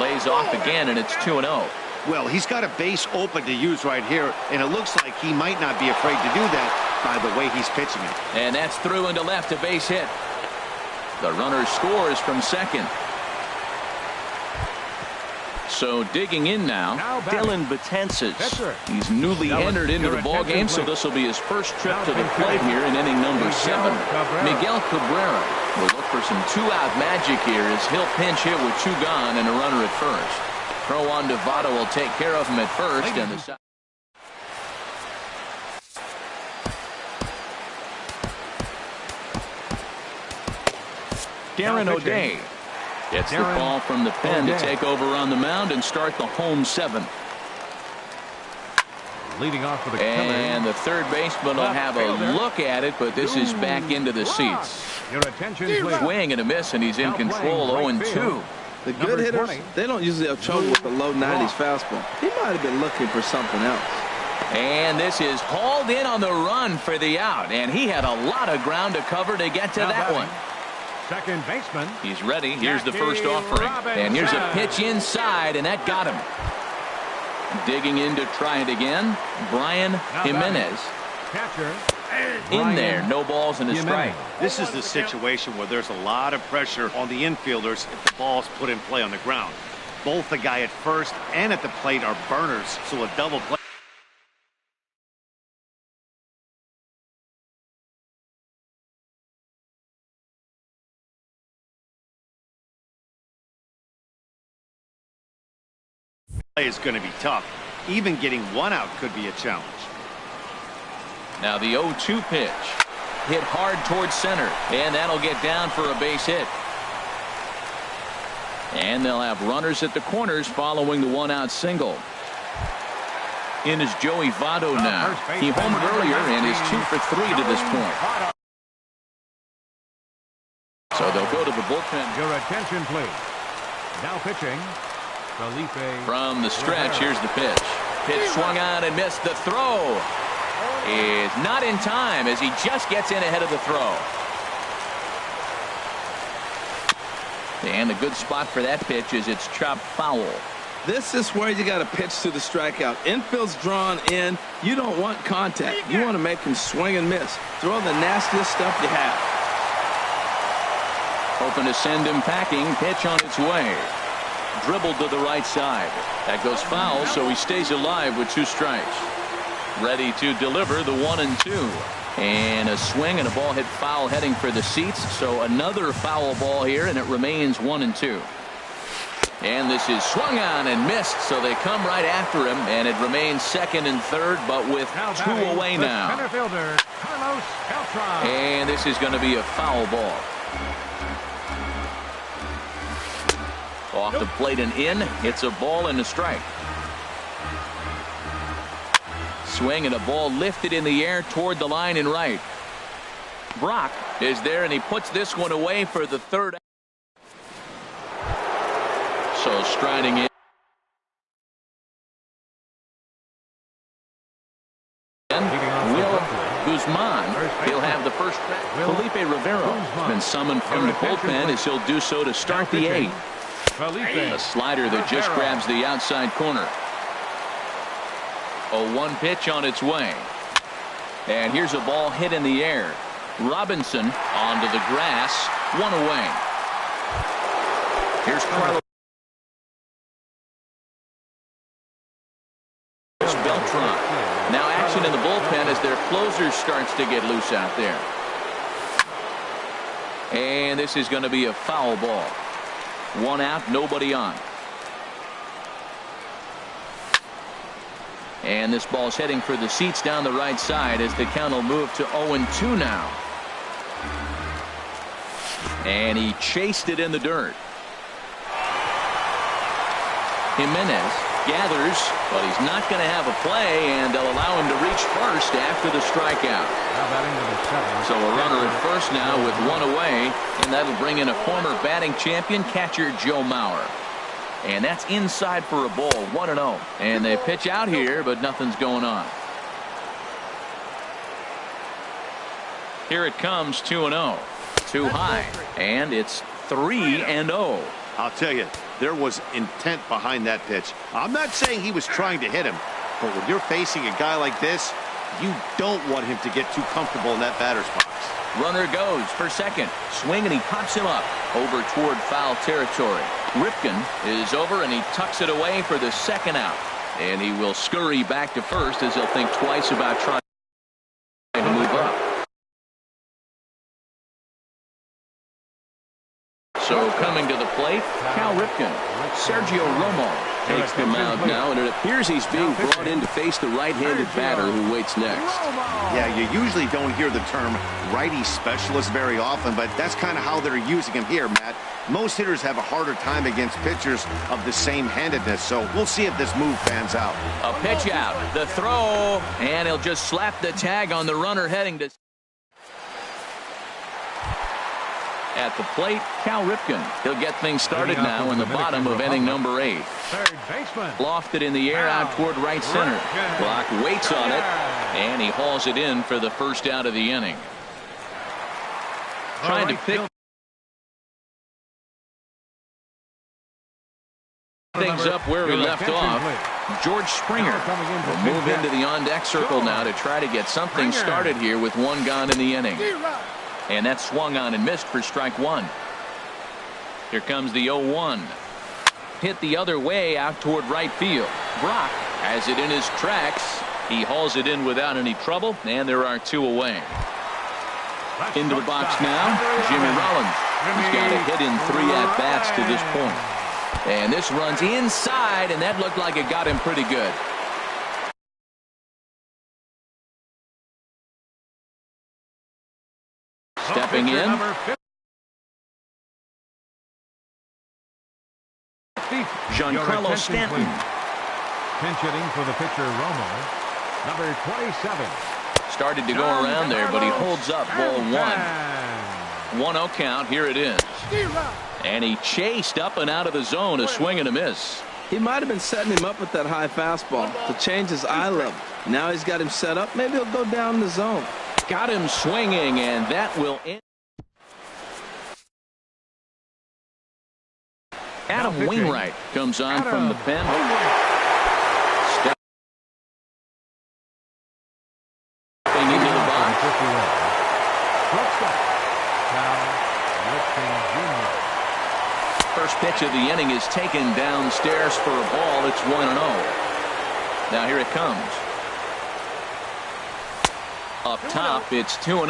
Lays off again, and it's 2-0. Well, he's got a base open to use right here, and it looks like he might not be afraid to do that by the way he's pitching it. And that's through into left, a base hit. The runner scores from second. So digging in now, Dylan Betances. He's newly entered into the ballgame, so this will be his first trip to the plate here in inning number 7. Miguel Cabrera will look for some 2-out magic here as he'll pinch hit with 2 gone and a runner at first. Throw on Devado will take care of him at first, and the Darren O'Day gets the call from the pen to take over on the mound and start the home 7th. Leading off with a and the third baseman will have a look at it, but this is back into the seats. Your attention, please. Swing and a miss, and he's in control. 0-2. The good hitters, they don't usually have trouble with the low 90s fastball. He might have been looking for something else. And this is hauled in on the run for the out, and he had a lot of ground to cover to get to that one. Second baseman. He's ready. Here's the first offering. And here's a pitch inside, and that got him. Digging in to try it again, Brian Jimenez. Catcher. In there, no balls and a strike. This is the situation where there's a lot of pressure on the infielders if the ball's put in play on the ground. Both the guy at first and at the plate are burners, so a double play is going to be tough. Even getting one out could be a challenge. Now the 0-2 pitch. Hit hard towards center, and that'll get down for a base hit. And they'll have runners at the corners following the one-out single. In is Joey Votto now. He homered earlier and is 2 for 3 to this point. So they'll go to the bullpen. Your attention, please. Now pitching, Felipe. From the stretch, here's the pitch. Pitch swung on and missed. The throw is not in time as he just gets in ahead of the throw. And the good spot for that pitch is it's chopped foul. This is where you got to pitch to the strikeout. Infield's drawn in. You don't want contact. You want to make him swing and miss. Throw the nastiest stuff you have. Hoping to send him packing. Pitch on its way. Dribbled to the right side. That goes foul, so he stays alive with 2 strikes. Ready to deliver the 1-2. And a swing and a ball hit foul heading for the seats. So another foul ball here, and it remains 1-2. And this is swung on and missed, so they come right after him, and it remains 2nd and 3rd, but with 2 away now. And this is going to be a foul ball. Off the plate and in. It's a ball and a strike. Swing and a ball lifted in the air toward the line and right. Brock is there, and he puts this one away for the 3rd. So striding in. Will Guzman, he'll have the first track. Felipe Rivero has been summoned from the bullpen as he'll do so to start the 8th. A slider that just grabs the outside corner. 0-1 pitch on its way. And here's a ball hit in the air. Robinson onto the grass. 1 away. Here's Carlos Beltran. Now action in the bullpen as their closer starts to get loose out there. And this is going to be a foul ball. 1 out, nobody on. And this ball's heading for the seats down the right side as the count will move to 0-2 now. And he chased it in the dirt. Jimenez gathers, but he's not going to have a play, and they'll allow him to reach first after the strikeout. So a runner at first now with 1 away, and that'll bring in a former batting champion catcher Joe Mauer. And that's inside for a ball. 1-0. And they pitch out here, but nothing's going on. Here it comes, 2-0. Too high. And it's 3-0. I'll tell you, there was intent behind that pitch. I'm not saying he was trying to hit him, but when you're facing a guy like this, you don't want him to get too comfortable in that batter's box. Runner goes for second. Swing, and he pops him up over toward foul territory. Ripken is over, and he tucks it away for the 2nd out. And he will scurry back to first as he'll think twice about trying to move up. So coming to the plate, Cal Ripken. Sergio Romo takes the mound now, and it appears he's being brought in to face the right-handed batter who waits next. Yeah, you usually don't hear the term righty specialist very often, but that's kind of how they're using him here, Matt. Most hitters have a harder time against pitchers of the same handedness, so we'll see if this move pans out. A pitch out, the throw, and he'll just slap the tag on the runner heading to... At the plate, Cal Ripken. He'll get things started now in the bottom of inning number 8. Third baseman. Lofted in the air out toward right center. Block waits on it, and he hauls it in for the first out of the inning. Trying to pick things up where we left off. George Springer will move into the on-deck circle now to try to get something started here with one gone in the inning. And that swung on and missed for strike one. Here comes the 0-1. Hit the other way out toward right field. Brock has it in his tracks. He hauls it in without any trouble, and there are two away. Into the box now, Jimmy Rollins. He's got a hit in 3 at-bats to this point. And this runs inside, and that looked like it got him pretty good. Stepping in. Giancarlo Stanton. Pinch hitting for the pitcher Romo. Number 27. Started to go around there, but he holds up ball 1. 1-0 count. Here it is. And he chased up and out of the zone, a swing and a miss. He might have been setting him up with that high fastball to change his eye level. Now he's got him set up. Maybe he'll go down the zone. Got him swinging, and that will end. Adam Wainwright comes on from the pen. Stepping into the box. First pitch of the inning is taken downstairs for a ball. It's 1-0. Now here it comes. Up top, it's 2-0.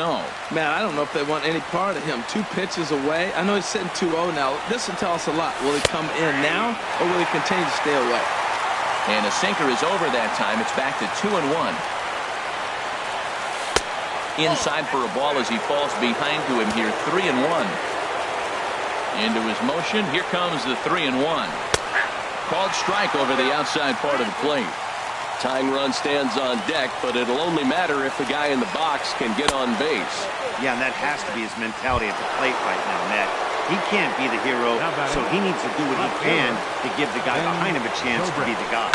Man, I don't know if they want any part of him. 2 pitches away. I know he's sitting 2-0 now. This will tell us a lot. Will he come in now, or will he continue to stay away? And a sinker is over that time. It's back to 2-1. Inside for a ball as he falls behind to him here. 3-1. Into his motion. Here comes the 3-1. Called strike over the outside part of the plate. Tying run stands on deck, but it'll only matter if the guy in the box can get on base. Yeah, and that has to be his mentality at the plate right now, Ned. He can't be the hero, so he needs to do what he can to give the guy behind him a chance to be the guy.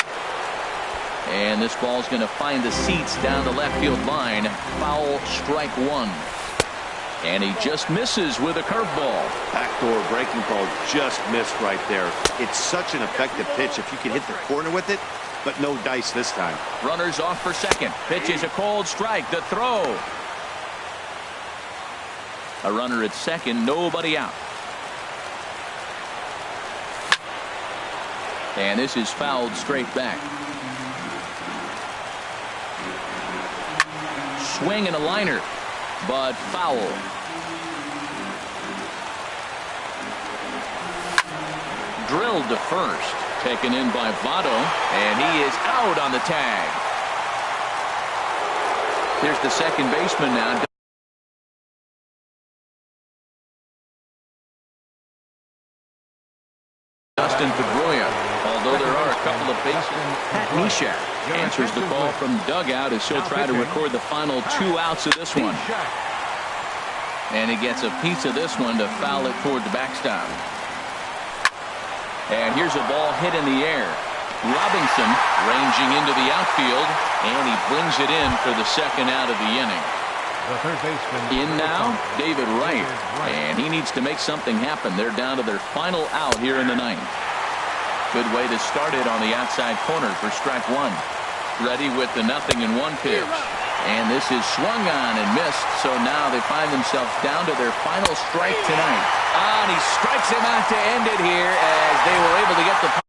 And this ball's going to find the seats down the left field line. Foul, strike 1. And he just misses with a curveball. Backdoor breaking ball just missed right there. It's such an effective pitch if you can hit the corner with it, but no dice this time. Runners off for second. Pitch is a cold strike. The throw. A runner at second. Nobody out. And this is fouled straight back. Swing and a liner, but foul. Drilled to first. Taken in by Votto, and he is out on the tag. Here's the second baseman now. Dustin Pedroia, although there are a couple of basemen. Pat Neshek answers the call from dugout as he'll try to record the final 2 outs of this one. And he gets a piece of this one to foul it toward the backstop. And here's a ball hit in the air. Robinson ranging into the outfield, and he brings it in for the second out of the inning. The third baseman in now, David Wright, and he needs to make something happen. They're down to their final out here in the 9th. Good way to start it on the outside corner for strike 1. Ready with the 0-1 pitch. And this is swung on and missed, so now they find themselves down to their final strike tonight. And he strikes him out to end it here as they were able to get the